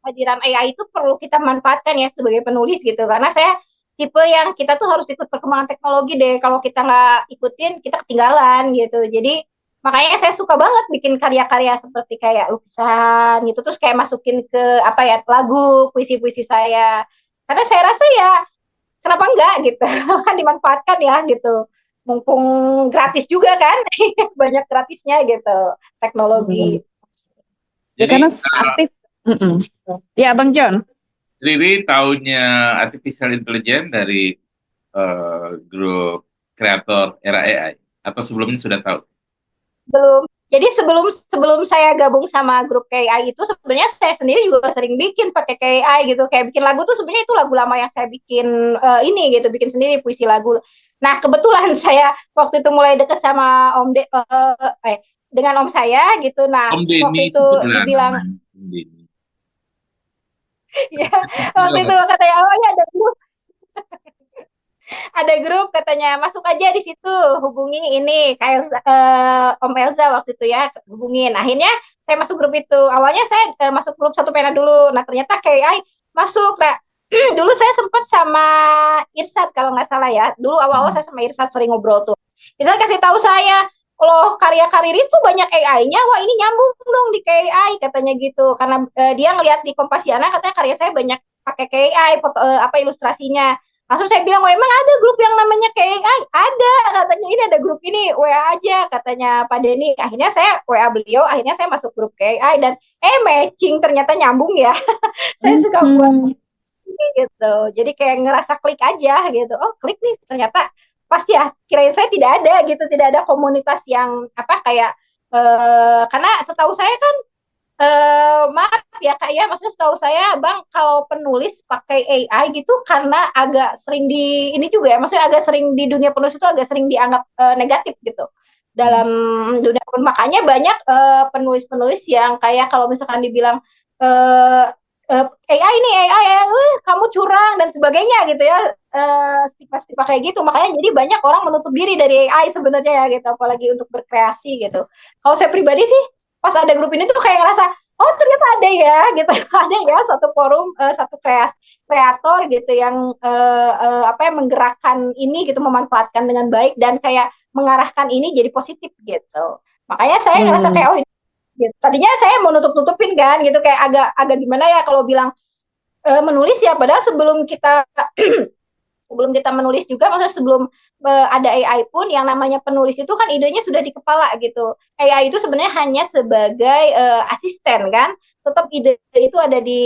kehadiran AI itu perlu kita manfaatkan ya sebagai penulis gitu. Karena saya tipe yang kita tuh harus ikut perkembangan teknologi deh. Kalau kita nggak ikutin, kita ketinggalan gitu. Jadi makanya saya suka banget bikin karya-karya seperti kayak lukisan gitu, terus kayak masukin ke apa ya lagu, puisi-puisi saya. Karena saya rasa ya kenapa enggak gitu, kan dimanfaatkan ya gitu. Mumpung gratis juga kan, banyak gratisnya gitu teknologi. Ya Jadi karena aktif. Ya Bang John. Riri taunya artificial intelligence dari grup kreator era AI atau sebelumnya sudah tahu? Belum. Jadi sebelum saya gabung sama grup KAI itu sebenarnya saya sendiri juga sering bikin pakai KAI gitu. Kayak bikin lagu tuh sebenarnya itu lagu lama yang saya bikin ini gitu, bikin sendiri puisi lagu. Nah, kebetulan saya waktu itu mulai deket sama dengan om saya gitu. Nah, Om waktu Denny itu itu beneran dibilang namanya Om Denny. ya waktu itu katanya awalnya ada grup katanya masuk aja di situ, hubungi ini kayak Om Elza waktu itu ya, hubungin. Akhirnya saya masuk grup itu. Awalnya saya masuk grup Satu Pena dulu. Nah ternyata KI masuk. Nah dulu saya sempat sama Irsat kalau nggak salah ya. Dulu awal-awal saya sama Irsat sering ngobrol tuh. Irsat kasih tahu saya, loh karya Kariri itu banyak AI-nya, wah ini nyambung dong di KI katanya gitu. Karena dia ngelihat di Kompasiana katanya karya saya banyak pakai KI, foto apa ilustrasinya. Langsung saya bilang, oh emang ada grup yang namanya KAI? Ada, katanya ini ada grup ini, WA aja, katanya Pak Denny. Akhirnya saya WA beliau, akhirnya saya masuk grup KAI, dan matching, ternyata nyambung ya. Saya suka buat ini gitu. Jadi kayak ngerasa klik aja gitu. Oh klik nih, ternyata pasti ya, kirain saya tidak ada gitu, tidak ada komunitas yang apa kayak, karena setahu saya kan maaf ya Kak ya, maksudnya setahu saya Bang kalau penulis pakai AI gitu karena agak sering di ini juga ya, maksudnya agak sering di dunia penulis itu agak sering dianggap negatif gitu dalam dunia, makanya banyak penulis-penulis yang kayak kalau misalkan dibilang AI ini AI ya, kamu curang dan sebagainya gitu ya, stigma-stigma kayak gitu, makanya jadi banyak orang menutup diri dari AI sebenarnya ya gitu, apalagi untuk berkreasi gitu. Kalau saya pribadi sih pas ada grup ini tuh kayak ngerasa oh ternyata ada ya gitu, ada ya satu forum, satu kreator gitu yang apa ya menggerakkan ini gitu, memanfaatkan dengan baik dan kayak mengarahkan ini jadi positif gitu. Makanya saya ngerasa kayak oh ini gitu. Tadinya saya mau nutup-nutupin kan gitu, kayak agak gimana ya kalau bilang menulis ya, padahal sebelum kita menulis juga, maksudnya sebelum ada AI pun yang namanya penulis itu kan idenya sudah di kepala gitu. AI itu sebenarnya hanya sebagai asisten kan, tetap ide itu ada di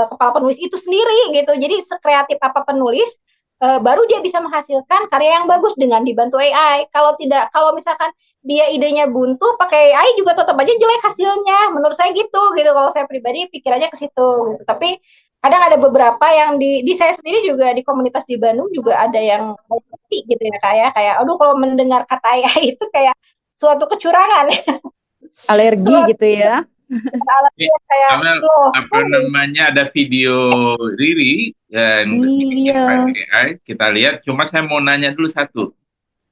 kepala penulis itu sendiri gitu. Jadi sekreatif apa penulis, baru dia bisa menghasilkan karya yang bagus dengan dibantu AI. Kalau misalkan dia idenya buntu, pakai AI juga tetap aja jelek hasilnya. Menurut saya gitu. Kalau saya pribadi pikirannya ke situ. Gitu. Tapi kadang ada beberapa yang di saya sendiri juga di komunitas di Bandung juga ada yang ngerti gitu ya kayak aduh kalau mendengar kata AI itu kayak suatu kecurangan, alergi gitu ya. Kayak apa namanya, ada video Riri yang dibikin pakai AI, kita lihat. Cuma saya mau nanya dulu satu,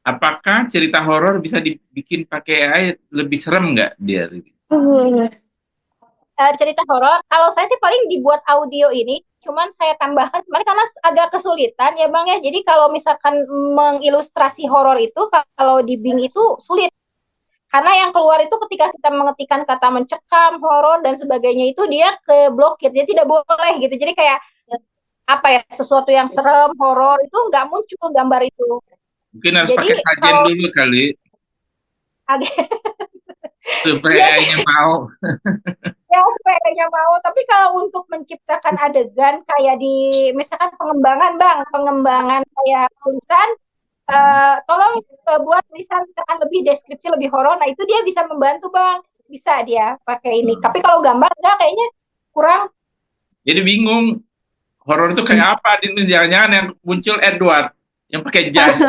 apakah cerita horor bisa dibikin pakai AI lebih serem nggak dia Riri? Cerita horor, kalau saya sih paling dibuat audio ini, cuman saya tambahkan kemarin karena agak kesulitan ya Bang ya. Jadi kalau misalkan mengilustrasi horor itu kalau di Bing itu sulit. Karena yang keluar itu ketika kita mengetikkan kata mencekam, horor dan sebagainya itu dia keblokir, dia tidak boleh gitu. Jadi kayak apa ya, sesuatu yang serem, horor itu nggak muncul gambar itu. Mungkin harus pakai sajen dulu kali. Supaya AI-nya mau. Ya supaya AI-nya mau. Tapi kalau untuk menciptakan adegan kayak di misalkan pengembangan kayak tulisan, tolong buat tulisan misalkan lebih deskripsi, lebih horor. Nah itu dia bisa membantu Bang, bisa dia pakai ini. Tapi kalau gambar enggak, kayaknya kurang. Jadi bingung horor itu kayak apa? Jangan-jangan yang muncul Edward yang pakai jas.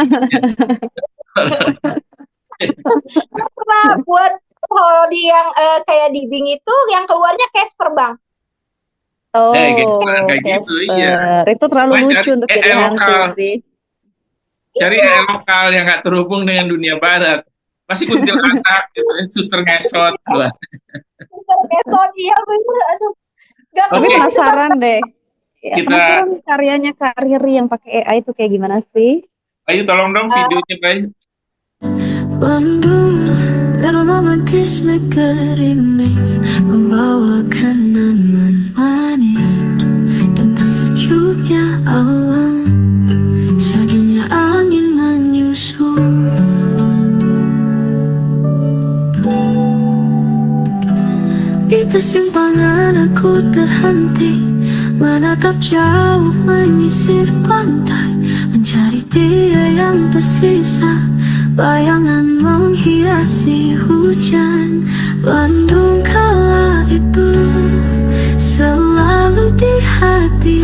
Pernah buat horor di yang kayak di Bing itu yang keluarnya Casper Bang. Oh, kayak gitu, iya. Itu terlalu lucu untuk jadi hantu sih. Cari AI lokal yang nggak terhubung dengan dunia barat. Pasti kuntilanak, gitu, suster ngesot. Suster ngesot, iya bener. Aduh. Tapi penasaran deh. Ya, kita, penasaran karyanya Kak Riri yang pakai AI itu kayak gimana sih? ayo tolong dong Eh, videonya, guys. Bandung, aroma mantis gerimis membawa kenangan manis tentang sejuknya alam, syahdunya angin menyusul. Di persimpangan aku terhenti, menatap jauh menyisir pantai, mencari dia yang tersisa. Bayangan menghiasi hujan. Bandung kala itu selalu di hati.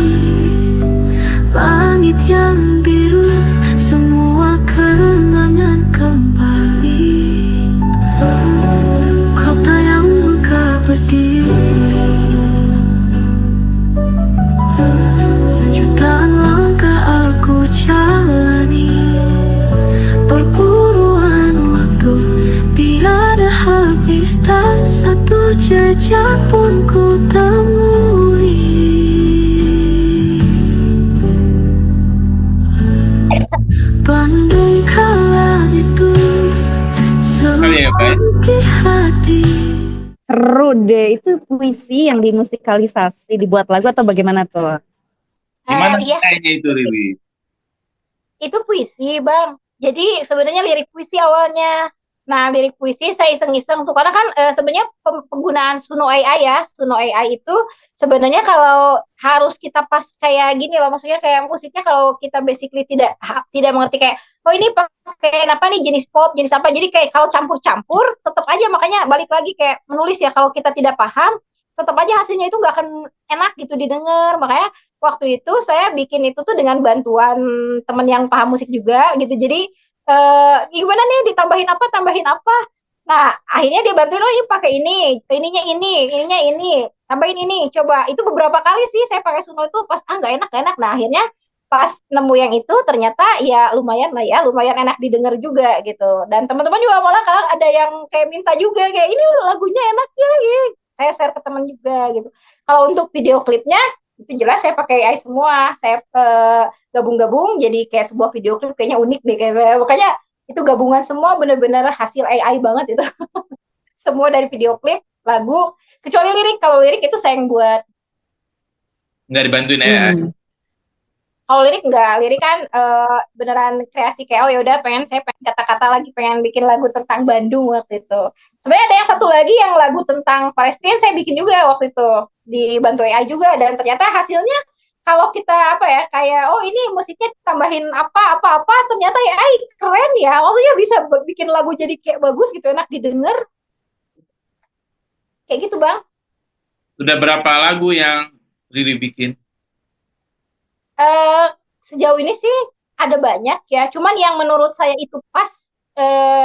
Langit yang biru, semua kenangan kembali. Kota yang megah berdiri, jutaan langkah aku jalani. Perburuan waktu tiada habis, tak satu jejak pun ku temui. Bandung kala itu Kali ya, guys. selalu di hati. Seru deh, itu puisi yang dimusikalisasi, dibuat lagu atau bagaimana tuh? Gimana iya, kayaknya itu, Riri? itu puisi, Bang. Jadi sebenarnya lirik puisi awalnya. Nah, lirik puisi saya iseng-iseng tuh karena kan sebenarnya penggunaan Suno AI ya. Suno AI itu sebenarnya kalau harus kita pas kayak gini loh, maksudnya kayak musiknya kalau kita basically tidak mengerti kayak oh ini pakai apa nih jenis pop, jenis apa. Jadi kayak kalau campur-campur tetap aja makanya balik lagi kayak menulis ya kalau kita tidak paham tetap aja hasilnya itu nggak akan enak gitu didengar. Makanya waktu itu saya bikin itu tuh dengan bantuan temen yang paham musik juga gitu. Jadi gimana nih ditambahin apa, tambahin apa. Nah, akhirnya dia bantuin, oh ini pakai ini, ininya ini, tambahin ini. Coba itu beberapa kali sih saya pakai Suno itu pas nggak enak, nggak enak. Nah, akhirnya pas nemu yang itu ternyata ya lumayan lah ya, lumayan enak didengar juga gitu. Dan teman-teman juga malah kadang ada yang kayak minta juga kayak ini lagunya enak ya, ya. Saya share ke teman juga gitu. Kalau untuk video klipnya itu jelas saya pakai AI semua. Saya gabung-gabung jadi kayak sebuah video klip kayaknya unik deh kayak makanya itu gabungan semua bener-bener hasil AI banget itu. Semua dari video klip, lagu, kecuali lirik. Kalau lirik itu saya yang buat. Nggak dibantuin AI? Kalau lirik enggak, lirik kan beneran kreasi kayak oh ya udah pengen kata-kata lagi pengen bikin lagu tentang Bandung waktu itu. Sebenarnya ada yang satu lagi yang lagu tentang Palestina saya bikin juga waktu itu dibantu AI juga dan ternyata hasilnya kalau kita apa ya kayak oh ini musiknya tambahin apa ternyata AI keren ya. Maksudnya bisa bikin lagu jadi kayak bagus gitu enak didengar. Kayak gitu, Bang. Udah berapa lagu yang Riri bikin? Sejauh ini sih ada banyak ya. Cuman yang menurut saya itu pas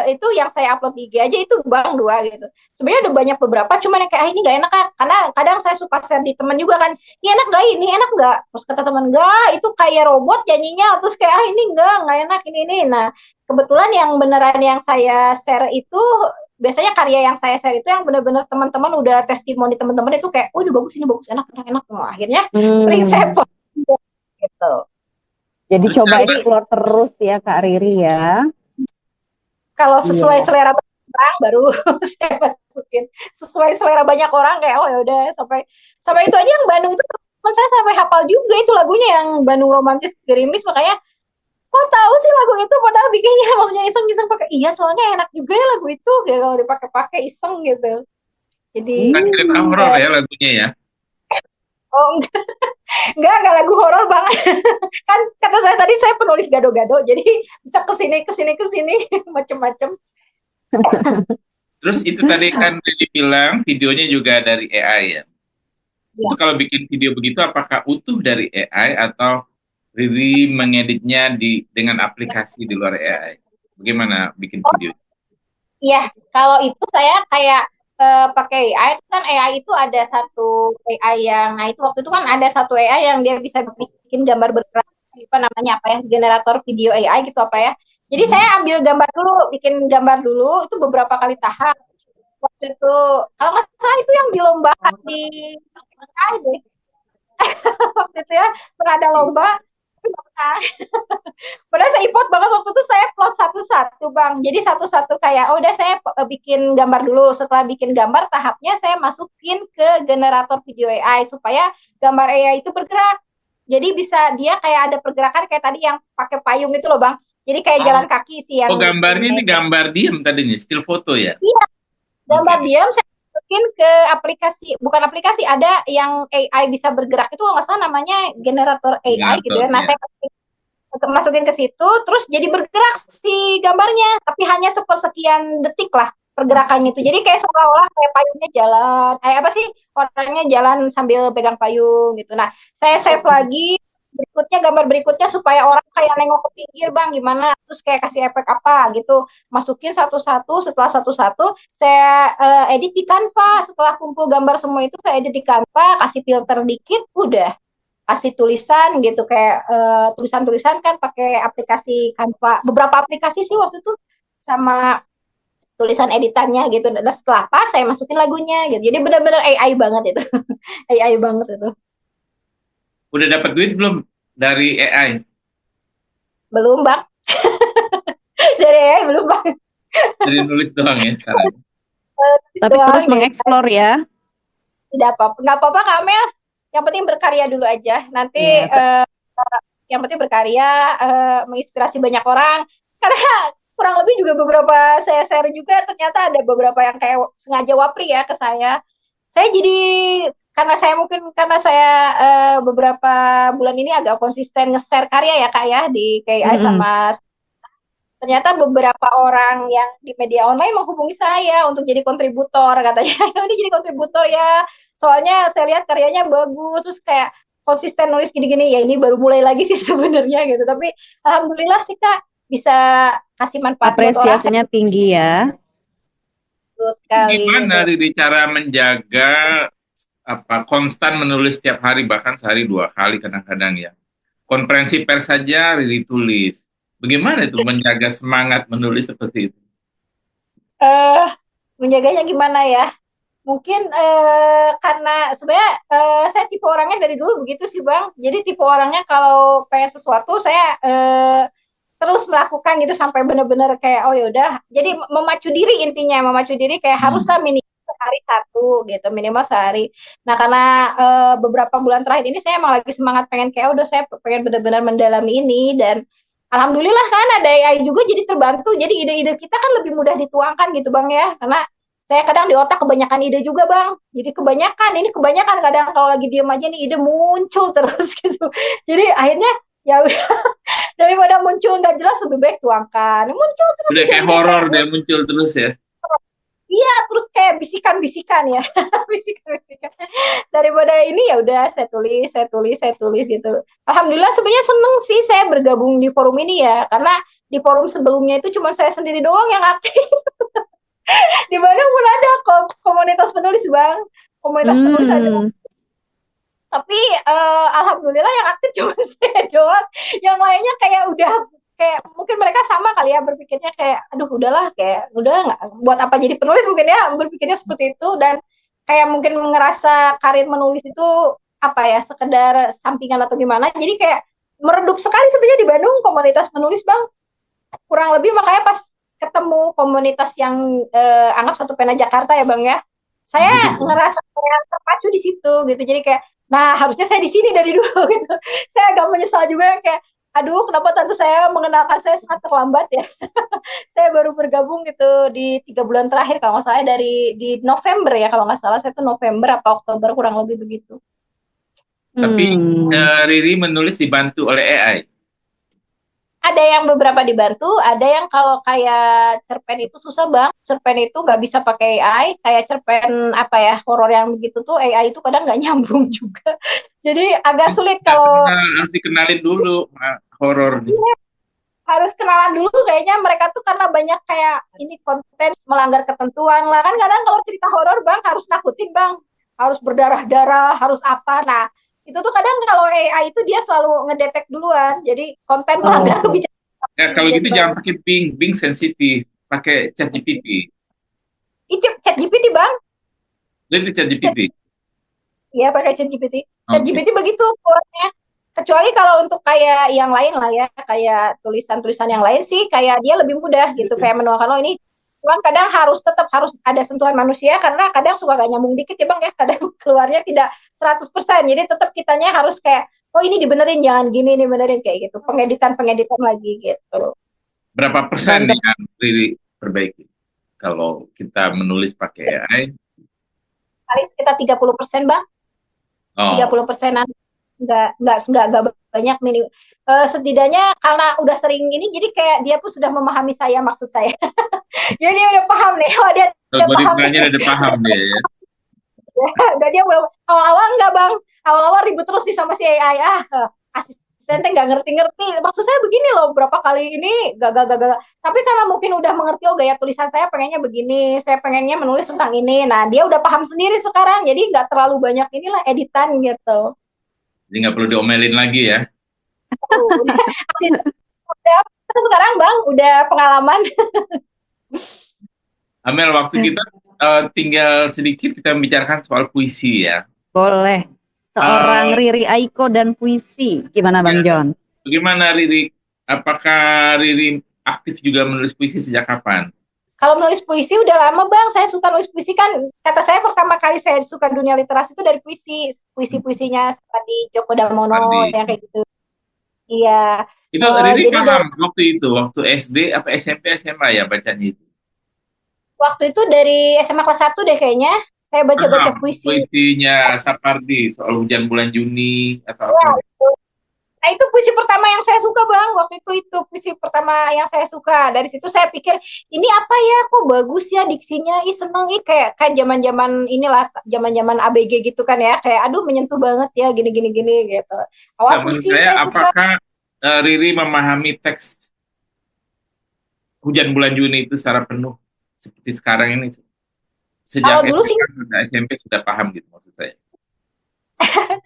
itu yang saya upload di IG aja itu Bang dua gitu. Sebenarnya ada banyak beberapa, cuman yang kayak ini nggak enak kan? Karena kadang saya suka share di teman juga kan. Ini enak nggak? Ini enak nggak? Terus kata teman nggak, itu kayak robot nyanyinya. Terus kayak ini nggak enak ini. Nah kebetulan yang beneran yang saya share itu biasanya karya yang saya share itu yang benar-benar teman-teman udah testimoni teman-teman itu kayak, oh ini bagus, enak. Nah, akhirnya sering saya post gitu. Jadi Terus coba coba. explore terus ya Kak Riri ya. Kalau sesuai Iya. selera banyak orang baru saya masukin. Sesuai selera banyak orang kayak oh ya udah sampai itu aja yang Bandung itu teman saya sampai hafal juga itu lagunya yang Bandung Romantis Gerimis makanya kok tahu sih lagu itu padahal bikinnya maksudnya iseng-iseng pakai iya soalnya enak juga ya lagu itu kayak kalau dipakai-pakai iseng gitu. Jadi Kan cerita horor ya lagunya ya? oh enggak lagu horor banget. Kan kata saya tadi saya penulis gado-gado jadi bisa kesini macem-macem. Terus itu tadi kan Riri bilang videonya juga dari AI ya? Ya. Itu kalau bikin video begitu apakah utuh dari AI atau Riri mengeditnya dengan aplikasi di luar AI? Bagaimana bikin video? Iya, kalau itu saya kayak pakai AI itu kan AI itu ada satu AI yang nah itu waktu itu kan ada satu AI yang dia bisa bikin gambar bergerak apa namanya apa ya generator video AI gitu apa ya. Jadi saya ambil gambar dulu, bikin gambar dulu itu beberapa kali tahap. Waktu itu kalau nggak salah itu yang dilombakan di AI deh. waktu itu ya, pernah ada lomba, tapi nggak menang. Padahal saya import banget waktu itu, saya plot satu-satu bang. Jadi satu-satu kayak, oh udah saya bikin gambar dulu. Setelah bikin gambar, tahapnya saya masukin ke generator video AI supaya gambar AI itu bergerak. Jadi bisa dia kayak ada pergerakan kayak tadi yang pakai payung itu loh bang. Jadi kayak jalan kaki sih yang. Oh, gambarnya ini gambar diam tadinya, still foto ya? Iya, gambar Oke. diam saya masukin ke aplikasi, bukan aplikasi, ada yang AI bisa bergerak itu nggak salah namanya generator AI gitu ya. Generator, Nah ya. saya masukin ke situ, terus jadi bergerak si gambarnya, tapi hanya sepersekian detik lah pergerakannya itu. Jadi kayak seolah-olah kayak payungnya jalan, apa sih, orangnya jalan sambil pegang payung gitu. Nah, saya save lagi berikutnya, gambar berikutnya supaya orang kayak nengok ke pinggir bang gimana, terus kayak kasih efek apa gitu, masukin satu-satu. Setelah satu-satu saya edit di Canva. Setelah kumpul gambar semua itu saya edit di Canva, kasih filter dikit, udah kasih tulisan gitu kayak tulisan-tulisan kan pakai aplikasi Canva, beberapa aplikasi sih waktu itu, sama tulisan editannya gitu. Dan setelah pas saya masukin lagunya gitu. Jadi benar-benar AI banget itu. AI banget itu. Udah dapat duit belum dari AI? Belum bang. Dari AI belum bang. Dari nulis doang ya sekarang. Tapi Doang, terus gitu. mengeksplor ya. Tidak apa-apa, nggak apa-apa Kak Mel. Yang penting berkarya dulu aja. Nanti Iya, yang penting berkarya, menginspirasi banyak orang. Karena kurang lebih juga beberapa saya share juga, ternyata ada beberapa yang kayak sengaja wapri ya ke saya. Saya jadi, karena saya mungkin karena saya beberapa bulan ini agak konsisten nge-share karya ya Kak ya di KI Mm-mm. sama, ternyata beberapa orang yang di media online menghubungi saya untuk jadi kontributor, katanya ya udah jadi kontributor ya, soalnya saya lihat karyanya bagus, terus kayak konsisten nulis gini-gini. Ya ini baru mulai lagi sih sebenarnya gitu, tapi alhamdulillah sih Kak bisa kasih manfaat buat orang. Saya Apresiasinya tinggi ya. betul sekali Gimana gitu. Riri cara menjaga konstan menulis setiap hari, bahkan sehari 2 kali kadang-kadang ya? Konferensi pers saja Riri tulis. Bagaimana itu menjaga semangat menulis seperti itu? eh Menjaganya gimana ya? Mungkin karena sebenarnya saya tipe orangnya dari dulu begitu sih Bang. Jadi tipe orangnya kalau pengen sesuatu saya terus melakukan gitu sampai benar-benar kayak oh ya udah. Jadi memacu diri, intinya memacu diri kayak haruslah minimal sehari satu gitu, minimal sehari. Nah karena beberapa bulan terakhir ini saya emang lagi semangat pengen kayak udah saya pengen benar-benar mendalami ini. Dan alhamdulillah kan ada AI juga, jadi terbantu. Jadi ide-ide kita kan lebih mudah dituangkan gitu Bang ya. Karena saya kadang di otak kebanyakan ide juga Bang. Jadi kebanyakan kadang kalau lagi diem aja nih ide muncul terus gitu. Jadi akhirnya ya udah, daripada muncul nggak jelas lebih baik tuangkan. Muncul terus Udah kayak ide-ide horor kayak, dia muncul terus ya. iya terus kayak bisikan-bisikan ya. Bisikan-bisikan. Daripada ini ya udah saya tulis gitu. Alhamdulillah sebenarnya seneng sih saya bergabung di forum ini ya. Karena di forum sebelumnya itu cuma saya sendiri doang yang aktif. Di Bandung pun ada komunitas penulis Bang. Komunitas penulis ada. Hmm. Tapi alhamdulillah yang aktif cuma saya doang. Yang lainnya kayak udah kayak mungkin mereka sama kali ya berpikirnya kayak aduh udahlah, kayak udah nggak buat apa jadi penulis, mungkin ya berpikirnya seperti itu. Dan kayak mungkin ngerasa karir menulis itu apa ya, sekedar sampingan atau gimana. Jadi kayak meredup sekali sebenarnya di Bandung komunitas penulis Bang. Kurang lebih makanya pas ketemu komunitas yang anggap satu pena Jakarta ya Bang ya, saya ngerasa kayak terpacu di situ gitu. Jadi kayak nah harusnya saya di sini dari dulu gitu. Saya agak menyesal juga kayak aduh kenapa tante saya mengenalkan saya sangat terlambat ya. Saya baru bergabung gitu di 3 bulan terakhir kalau nggak salah, dari di November ya kalau nggak salah, saya tuh November apa Oktober kurang lebih begitu. Tapi Hmm. Riri menulis dibantu oleh AI. Ada yang beberapa dibantu, ada yang kalau kayak cerpen itu susah Bang. Cerpen itu nggak bisa pakai AI, kayak cerpen apa ya, horor yang begitu tuh AI itu kadang nggak nyambung juga. Jadi agak sulit kalau Harus dikenalin dulu horor nih. harus kenalan dulu kayaknya mereka tuh, karena banyak kayak ini konten melanggar ketentuan lah. Kan kadang kalau cerita horor Bang harus nakutin Bang, harus berdarah-darah, harus apa. Nah, itu tuh kadang kalau AI itu dia selalu ngedetek duluan. Jadi konten melanggar Oh. kebijakan Ya kalau gitu gitu. jangan pakai Bing sensitif, pakai ChatGPT. Itu ChatGPT Bang. Itu ChatGPT. Iya pakai ChatGPT. ChatGPT begitu keluarnya. Kecuali kalau untuk kayak yang lain lah ya, kayak tulisan-tulisan yang lain sih, kayak dia lebih mudah gitu, kayak menuangkan oh ini. Cuman kadang tetap harus ada sentuhan manusia karena kadang suka gak nyambung dikit ya bang ya, kadang keluarnya tidak 100%. Jadi tetap kitanya harus kayak, oh ini dibenerin, jangan gini, ini benerin kayak gitu. Pengeditan lagi gitu. Berapa persen Mantap. yang Riri perbaiki? Kalau kita menulis pakai AI, Paling sekitar 30% bang, oh, 30%-an. Nggak banyak minim. Setidaknya karena udah sering ini, jadi kayak dia pun sudah memahami saya, maksud saya. Jadi dia udah paham nih, oh dia udah paham nih. algoritmanya udah paham dia ya. Udah dia belum, awal-awal enggak bang, awal-awal ribut terus nih sama si AI, asisten nggak ngerti-ngerti, maksud saya begini loh, berapa kali ini gagal, tapi karena mungkin udah mengerti, oh gaya tulisan saya pengennya begini, saya pengennya menulis tentang ini, nah dia udah paham sendiri sekarang, jadi nggak terlalu banyak inilah editan gitu. Jadi nggak perlu diomelin lagi ya. Asisten udah sekarang bang, udah pengalaman. Amel, waktu kita tinggal sedikit kita membicarakan soal puisi ya. Boleh. Seorang Eh, Riri Aiko dan puisi. Gimana ya, Bang John? bagaimana Riri? Apakah Riri aktif juga menulis puisi sejak kapan? Kalau menulis puisi udah lama bang, saya suka nulis puisi kan. Kata saya pertama kali saya suka dunia literasi itu dari puisi, puisi-puisinya seperti Djoko Damono Tadi. yang kayak gitu. Iya. Itu Riri Jadi paham waktu itu, waktu SD apa SMP SMA ya bacanya itu? waktu itu dari SMA kelas 1 deh kayaknya, saya baca-baca Paham puisi. puisinya Sapardi soal hujan bulan Juni atau Ya, apa? nah itu puisi pertama yang saya suka bang, waktu itu puisi pertama yang saya suka. Dari situ saya pikir ini apa ya, kok bagus ya diksinya, seneng kayak zaman-zaman inilah, zaman-zaman ABG gitu kan ya, kayak aduh menyentuh banget ya, gini gitu. Nah, Awal menurut puisi saya saya suka. apakah Riri memahami teks hujan bulan Juni itu secara penuh seperti sekarang ini sejak Kalau dulu sih, SMK sudah SMP sudah paham gitu maksud saya.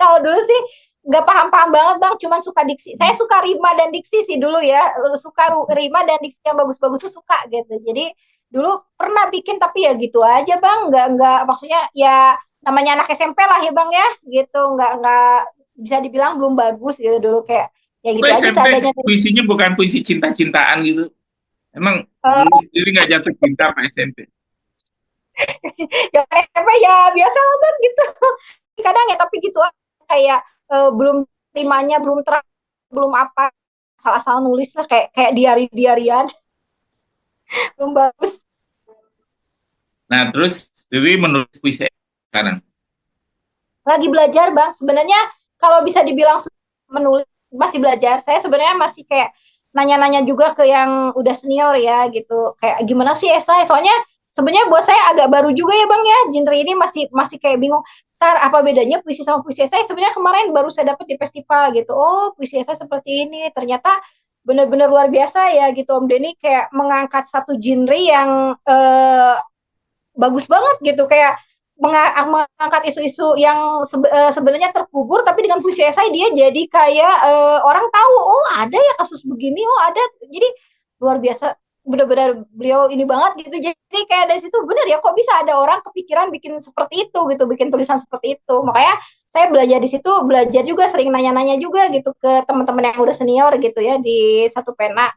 kalau dulu sih nggak paham-paham banget bang, cuman suka diksi. Saya suka rima dan diksi sih dulu ya, suka rima dan diksi yang bagus-bagus tuh suka gitu. Jadi dulu pernah bikin tapi ya gitu aja bang, nggak maksudnya ya namanya anak SMP lah ya bang ya, gitu nggak bisa dibilang belum bagus gitu dulu, kayak ya Kok gitu aja SMP seadanya. puisinya bukan puisi cinta-cintaan gitu? Emang Uh, Riri nggak jatuh cinta sama SMP? ya SMP ya biasa lah bang gitu. Kadang ya tapi gitu kayak belum rimanya belum terang, belum apa, salah-salah nulis lah, kayak diari-diarian. Belum bagus. Nah, terus Riri menulis puisi sekarang. Lagi belajar bang, sebenarnya kalau bisa dibilang menulis masih belajar. Saya sebenarnya masih kayak nanya-nanya juga ke yang udah senior ya gitu, kayak gimana sih esai, soalnya sebenarnya buat saya agak baru juga ya bang ya, genre ini masih masih kayak bingung. Ntar apa bedanya puisi sama puisi esai? Sebenarnya kemarin baru saya dapat di festival gitu. Oh puisi esai seperti ini, ternyata benar-benar luar biasa ya gitu Om Denny, kayak mengangkat satu genre yang bagus banget gitu, kayak mengangkat isu-isu yang sebenarnya terkubur, tapi dengan puisi esai dia jadi kayak orang tahu, oh ada ya kasus begini, oh ada, jadi luar biasa, benar-benar beliau ini banget gitu. Jadi kayak dari situ benar ya, kok bisa ada orang kepikiran bikin seperti itu gitu, bikin tulisan seperti itu. Makanya saya belajar di situ, belajar juga, sering nanya-nanya juga gitu ke teman-teman yang udah senior gitu ya di satu pena,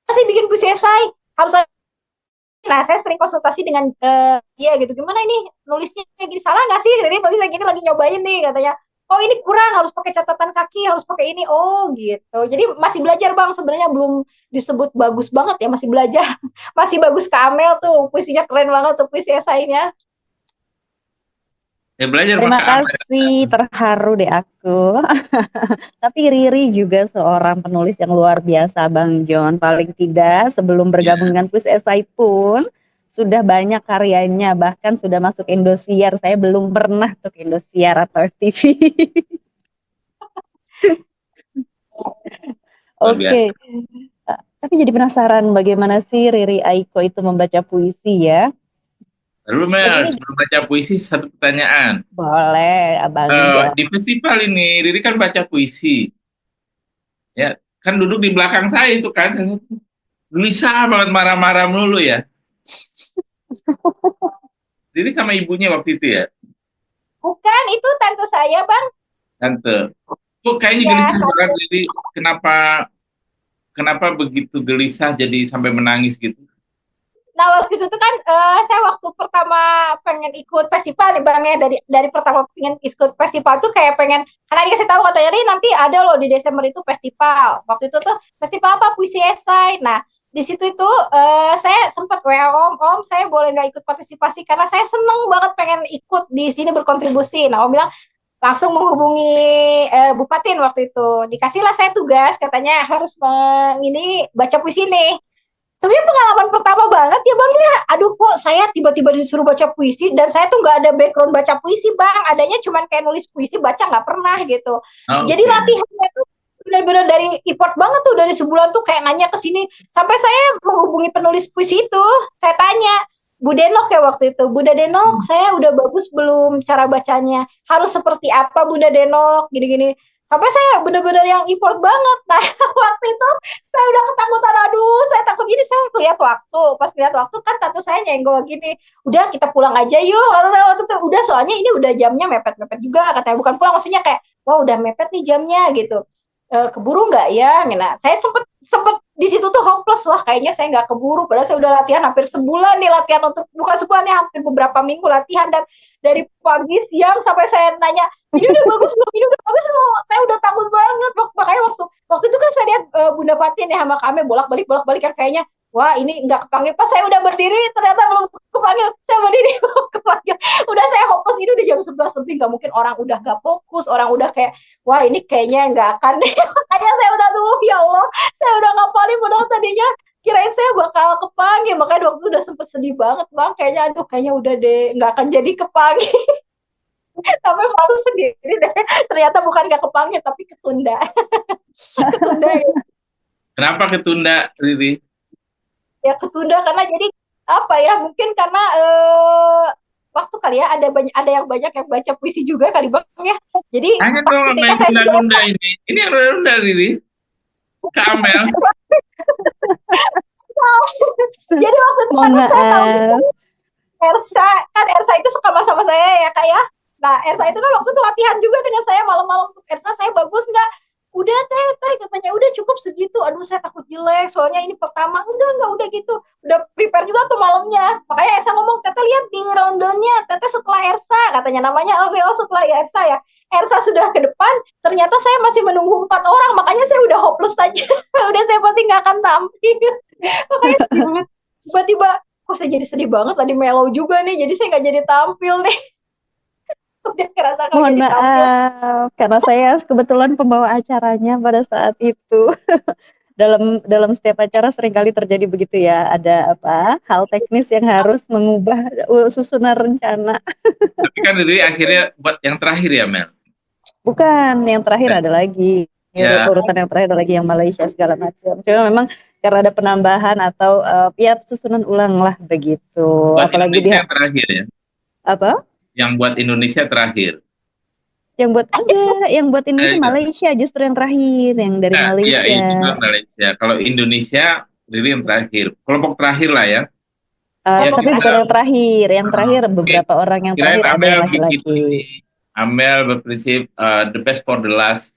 masih bikin puisi esai harus. Nah, saya sering konsultasi dengan dia gitu. Gimana ini nulisnya gini, salah nggak sih? Jadi nulisnya gini, lagi nyobain nih katanya. Oh ini kurang, harus pakai catatan kaki, harus pakai ini. Oh gitu. Jadi masih belajar bang. Sebenarnya belum disebut bagus banget ya, masih belajar. Masih bagus ke Amel tuh, puisinya keren banget tuh puisi esainya. Ya belajar Terima maka apa? kasih, terharu deh aku. Tapi Riri juga seorang penulis yang luar biasa Bang John. Paling tidak sebelum bergabung dengan Yes. Puisi Esai pun sudah banyak karyanya. Bahkan sudah masuk Indosiar. Saya belum pernah tuh ke Indosiar atau FTV. Luar biasa. Oke. Tapi jadi penasaran bagaimana sih Riri Aiko itu membaca puisi ya? Lalu Dan Mel, ini sebelum baca puisi satu pertanyaan. boleh Abang John. Di festival ini Riri kan baca puisi, ya kan duduk di belakang saya itu kan, saya gelisah banget marah-marah melulu ya. Riri sama ibunya waktu itu ya. Bukan, itu tante saya bang. Tante. Kok kayaknya Ya, gelisah banget, jadi kenapa kenapa begitu gelisah jadi sampai menangis gitu? nah waktu itu tuh kan saya waktu pertama pengen ikut festival nih Bang ya, dari pertama pengen ikut festival tuh kayak pengen, karena dikasih tahu katanya nih nanti ada loh di Desember itu festival. Waktu itu tuh festival apa, puisi esai. Nah di situ itu saya sempat WA Om, saya boleh nggak ikut partisipasi karena saya seneng banget pengen ikut di sini berkontribusi. Nah Om bilang langsung menghubungi Bupatin waktu itu. Dikasihlah saya tugas, katanya harus ini baca puisi nih. Sebenarnya pengalaman pertama banget ya Bang ya. Aduh kok saya tiba-tiba disuruh baca puisi dan saya tuh nggak ada background baca puisi Bang. Adanya cuma kayak nulis puisi, baca nggak pernah gitu. Oh, Jadi oke. latihannya tuh benar-benar dari effort banget tuh, dari sebulan tuh kayak nanya ke sini. Sampai saya menghubungi penulis puisi itu, saya tanya, Bu Denok ya waktu itu, Bunda Denok, saya udah bagus belum cara bacanya? Harus seperti apa Bunda Denok? Gini-gini. Sampai saya benar-benar yang effort banget. Nah, waktu itu saya udah ketakutan, aduh saya takut gini, saya lihat waktu, pas lihat waktu kan tante saya nyenggol gini, udah kita pulang aja yuk, waktu itu udah, soalnya ini udah jamnya mepet-mepet juga katanya, bukan pulang maksudnya kayak wah udah mepet nih jamnya gitu. Keburu nggak ya? Nah saya sempet sempet di situ tuh hopeless, wah kayaknya saya nggak keburu padahal saya udah latihan hampir sebulan nih, latihan untuk bukan sebulan ya, hampir beberapa minggu latihan, dan dari pagi siang sampai saya nanya ini udah bagus belum, ini udah bagus belum, saya udah takut banget. Makanya waktu waktu itu kan saya lihat Bunda Patin ya sama kami bolak-balik kan, kayaknya wah ini nggak kepanggil. Pas saya udah berdiri ternyata belum kepanggil, saya berdiri belum kepanggil, udah saya hopeless, ini udah jam 11 lebih, nggak mungkin orang udah nggak fokus, orang udah kayak wah ini kayaknya nggak akan deh. Makanya saya udah tuh ya Allah, saya udah ngapalin, padahal tadinya kirain saya bakal kepanggil, makanya waktu itu udah sempet sedih banget Bang, kayaknya aduh kayaknya udah deh nggak akan jadi kepanggil. Tapi malu sendiri deh, ternyata bukan nggak kepanggil tapi ketunda. Ketunda ya. Kenapa ketunda, Riri? Ya ketunda karena jadi apa ya, mungkin karena waktu kali ya, ada yang banyak yang baca puisi juga kali Bang ya, jadi Hanya pas dong sama ketika yang saya nunda-nunda ini. Ini yang nunda-nunda, Riri. Kak Amel. jadi waktu itu Mohon kan saya tahu maaf. Ersa, kan Ersa itu suka sama saya ya Kak ya. Nah Ersa itu kan waktu itu latihan juga dengan saya malam-malam, Ersa saya bagus nggak, udah teh katanya udah cukup segitu, aduh saya takut jelek soalnya ini pertama, enggak udah gitu, udah prepare juga tuh malamnya. Makanya Ersa ngomong, Teteh lihat di rundownnya, Teteh setelah Ersa katanya, namanya oh setelah Ersa ya, Ersa sudah ke depan, ternyata saya masih menunggu 4 orang, makanya saya udah hopeless aja. Udah saya pasti nggak akan tampil. Makanya sedih banget, tiba-tiba kok saya jadi sedih banget, tadi mellow juga nih, jadi saya nggak jadi tampil nih. Udah kerasa kalau Mohon jadi tampil. maaf karena saya kebetulan pembawa acaranya pada saat itu. Dalam setiap acara seringkali terjadi begitu ya, ada apa hal teknis yang harus mengubah susunan rencana. Tapi kan Riri akhirnya buat yang terakhir ya, Mel. Bukan, yang terakhir ada lagi. Ya, Urutan yang terakhir ada lagi yang Malaysia segala macam. Cuma memang karena ada penambahan atau ya susunan ulang lah begitu. buat Apalagi Indonesia dia yang terakhir ya. apa? Yang buat Indonesia terakhir. Yang buat Indonesia Iya, Malaysia justru yang terakhir, yang dari iya, Malaysia. itu kan Malaysia. Kalau Indonesia, Riri yang terakhir. Kelompok terakhir lah ya. Ya Tapi kita, bukan yang terakhir. Yang terakhir oke. beberapa orang yang Kirain terakhir ada Amel yang bikin ini. laki-laki. Amel berprinsip the best for the last.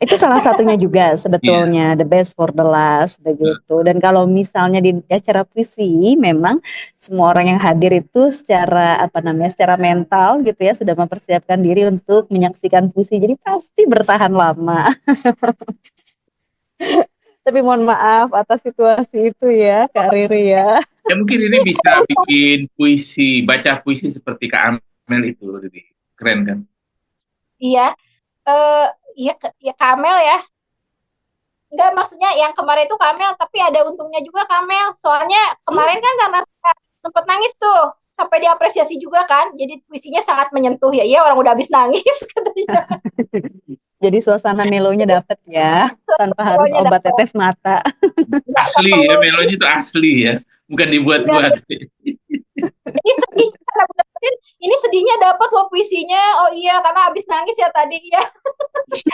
Itu salah satunya juga Iya. sebetulnya, the best for the last begitu. Dan kalau misalnya di acara puisi, memang semua orang yang hadir itu secara apa namanya, secara mental gitu ya sudah mempersiapkan diri untuk menyaksikan puisi. Jadi pasti bertahan lama. Tapi mohon maaf atas situasi itu ya, Kak Riri ya. Ya mungkin ini bisa bikin puisi, baca puisi seperti Kak Amel itu, Riri. Keren kan? Iya, eh iya, ya Kamel ya. Enggak, maksudnya yang kemarin itu Kamel, tapi ada untungnya juga Kamel. Soalnya kemarin kan karena saya sempet nangis tuh, sampai diapresiasi juga kan. Jadi puisinya sangat menyentuh ya. Iya, orang udah habis nangis katanya. Jadi suasana melonya dapet ya, tanpa harus Pokoknya obat dapat, tetes mata. nggak Asli ya, perlu. melodi itu asli ya. Bukan dibuat-buat. Jadi sedih karena dapetin, ini sedihnya dapat loh puisinya. Oh iya, karena habis nangis ya tadi ya.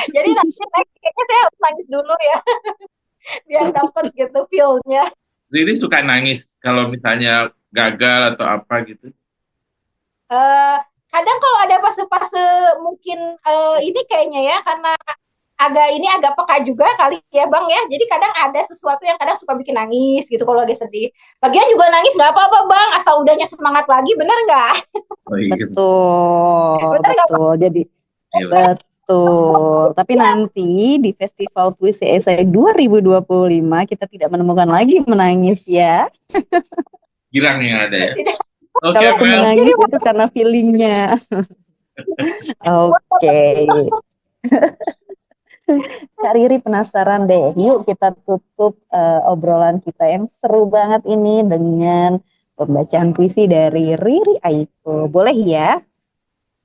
Jadi nanti next kayaknya saya harus nangis dulu ya, biar dapat gitu feel-nya. Riri suka nangis kalau misalnya gagal atau apa gitu. eh Kadang kalau ada fase-fase mungkin ini kayaknya ya karena agak peka juga kali ya Bang ya. Jadi kadang ada sesuatu yang kadang suka bikin nangis gitu kalau lagi sedih. Lagian juga nangis nggak apa-apa Bang, asal udahnya semangat lagi, bener nggak? Oh iya, Betul, Bener nggak Bang? betul. Jadi iya. betul. Tapi nanti di Festival Puisi Esai 2025 kita tidak menemukan lagi menangis ya. Girang yang ada ya. Tidak. Oke, Kalaupun Mel. menangis itu karena feelingnya. Oke. Kak Riri penasaran deh. Yuk kita tutup obrolan kita yang seru banget ini dengan pembacaan puisi dari Riri Aiko. Boleh ya?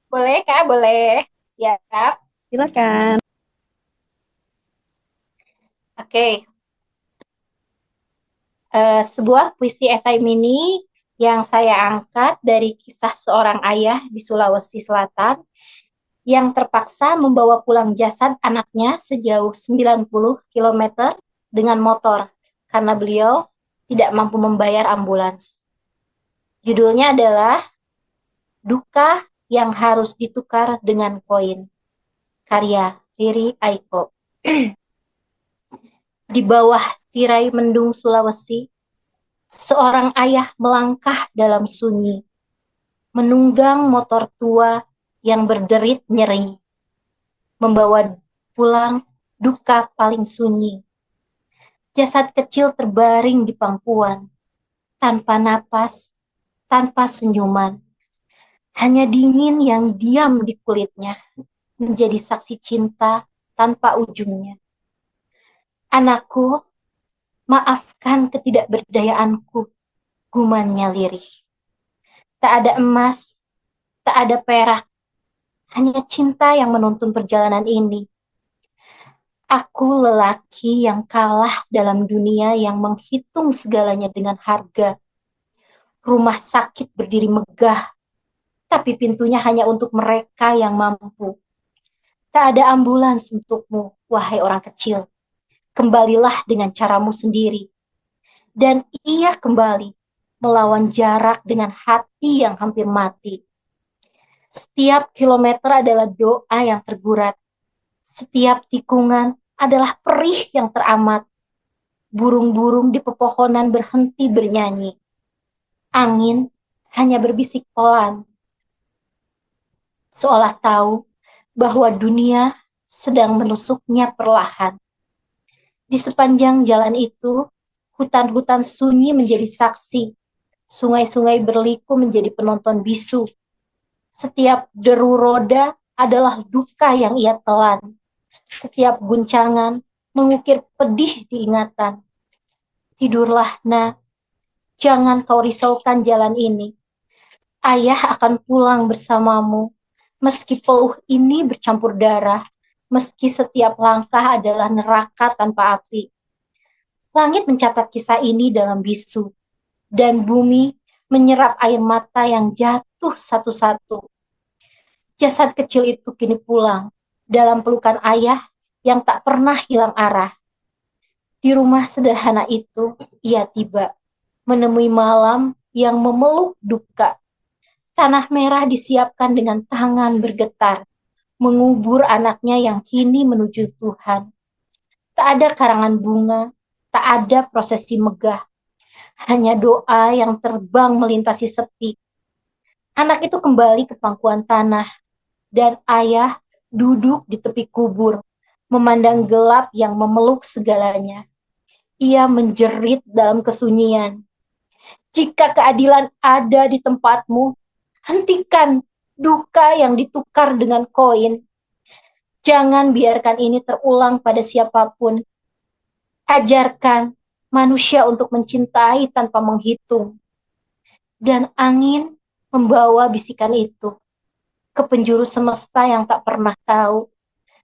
Boleh Kak, boleh. Siap. Silakan. Oke. Sebuah puisi esai mini yang saya angkat dari kisah seorang ayah di Sulawesi Selatan yang terpaksa membawa pulang jasad anaknya sejauh 90 km dengan motor karena beliau tidak mampu membayar ambulans. Judulnya adalah Duka yang harus ditukar dengan koin. Karya Riri Aiko. Di bawah tirai mendung Sulawesi, seorang ayah melangkah dalam sunyi, menunggang motor tua yang berderit nyeri, membawa pulang duka paling sunyi. Jasad kecil terbaring di pangkuan, tanpa napas, tanpa senyuman. Hanya dingin yang diam di kulitnya, menjadi saksi cinta tanpa ujungnya. Anakku, maafkan ketidakberdayaanku, gumannya lirih. Tak ada emas, tak ada perak, hanya cinta yang menuntun perjalanan ini. Aku lelaki yang kalah dalam dunia yang menghitung segalanya dengan harga. Rumah sakit berdiri megah, tapi pintunya hanya untuk mereka yang mampu. Tak ada ambulans untukmu, wahai orang kecil. Kembalilah dengan caramu sendiri. Dan ia kembali melawan jarak dengan hati yang hampir mati. Setiap kilometer adalah doa yang tergurat. Setiap tikungan adalah perih yang teramat. Burung-burung di pepohonan berhenti bernyanyi. Angin hanya berbisik pelan. Seolah tahu bahwa dunia sedang menusuknya perlahan. Di sepanjang jalan itu, hutan-hutan sunyi menjadi saksi. Sungai-sungai berliku menjadi penonton bisu. Setiap deru roda adalah duka yang ia telan. Setiap guncangan mengukir pedih di ingatan. Tidurlah, nak. Jangan kau risaukan jalan ini. Ayah akan pulang bersamamu. Meski peluh ini bercampur darah, meski setiap langkah adalah neraka tanpa api. Langit mencatat kisah ini dalam bisu, dan bumi menyerap air mata yang jatuh satu-satu. Jasad kecil itu kini pulang dalam pelukan ayah yang tak pernah hilang arah. Di rumah sederhana itu, ia tiba, menemui malam yang memeluk duka. Tanah merah disiapkan dengan tangan bergetar, mengubur anaknya yang kini menuju Tuhan. Tak ada karangan bunga, tak ada prosesi megah, hanya doa yang terbang melintasi sepi. Anak itu kembali ke pangkuan tanah, dan ayah duduk di tepi kubur, memandang gelap yang memeluk segalanya. Ia menjerit dalam kesunyian. Jika keadilan ada di tempatmu, hentikan duka yang ditukar dengan koin. Jangan biarkan ini terulang pada siapapun. Ajarkan manusia untuk mencintai tanpa menghitung. Dan angin membawa bisikan itu ke penjuru semesta yang tak pernah tahu.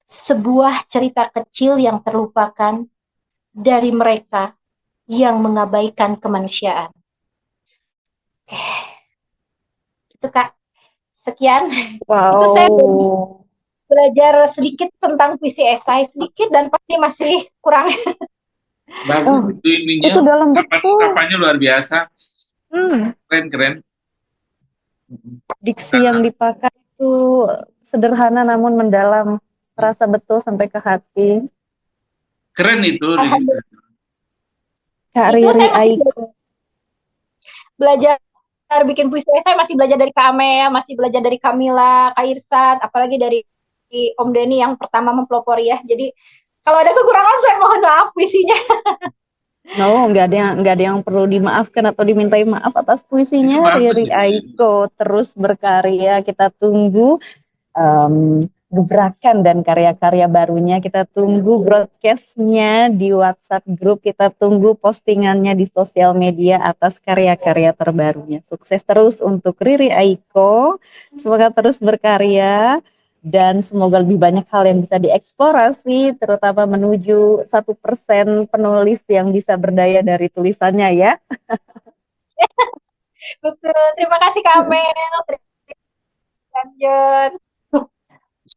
Sebuah cerita kecil yang terlupakan dari mereka yang mengabaikan kemanusiaan. Itu Kak, sekian. Wow. Itu saya belajar sedikit tentang puisi esai, sedikit dan pasti masih kurang. Bagus itu ininya. Itu dalam betul. Ungkapannya luar biasa. Keren. Diksi yang dipakai begitu sederhana namun mendalam, terasa betul sampai ke hati. Keren itu. Alhamdulillah. Kak Itu Riri saya masih Aiko. belajar bikin puisi. Saya masih belajar dari Kak Amel, masih belajar dari Kamila, Kak Irsat, apalagi dari Om Denny yang pertama mempelopori ya. Jadi kalau ada kekurangan saya mohon maaf puisinya. No, nggak ada yang perlu dimaafkan atau dimintai maaf atas Itu puisinya. bagus Riri itu. Aiko terus berkarya. Kita tunggu gebrakan dan karya-karya barunya. Kita tunggu broadcastnya di WhatsApp Group. Kita tunggu postingannya di sosial media atas karya-karya terbarunya. Sukses terus untuk Riri Aiko. Semoga terus berkarya. Dan semoga lebih banyak hal yang bisa dieksplorasi, terutama menuju 1% penulis yang bisa berdaya dari tulisannya ya. Betul. Terima kasih Kak Amel. Lanjut.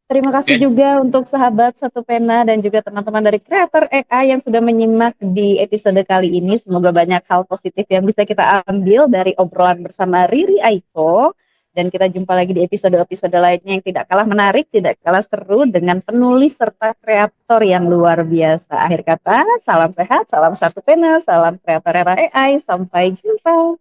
Terima kasih juga untuk sahabat Satu Pena dan juga teman-teman dari Kreator AI yang sudah menyimak di episode kali ini. Semoga banyak hal positif yang bisa kita ambil dari obrolan bersama Riri Aiko. Dan kita jumpa lagi di episode-episode lainnya yang tidak kalah menarik, tidak kalah seru dengan penulis serta kreator yang luar biasa. Akhir kata, salam sehat, salam Satu Pena, salam Kreator AI. Sampai jumpa.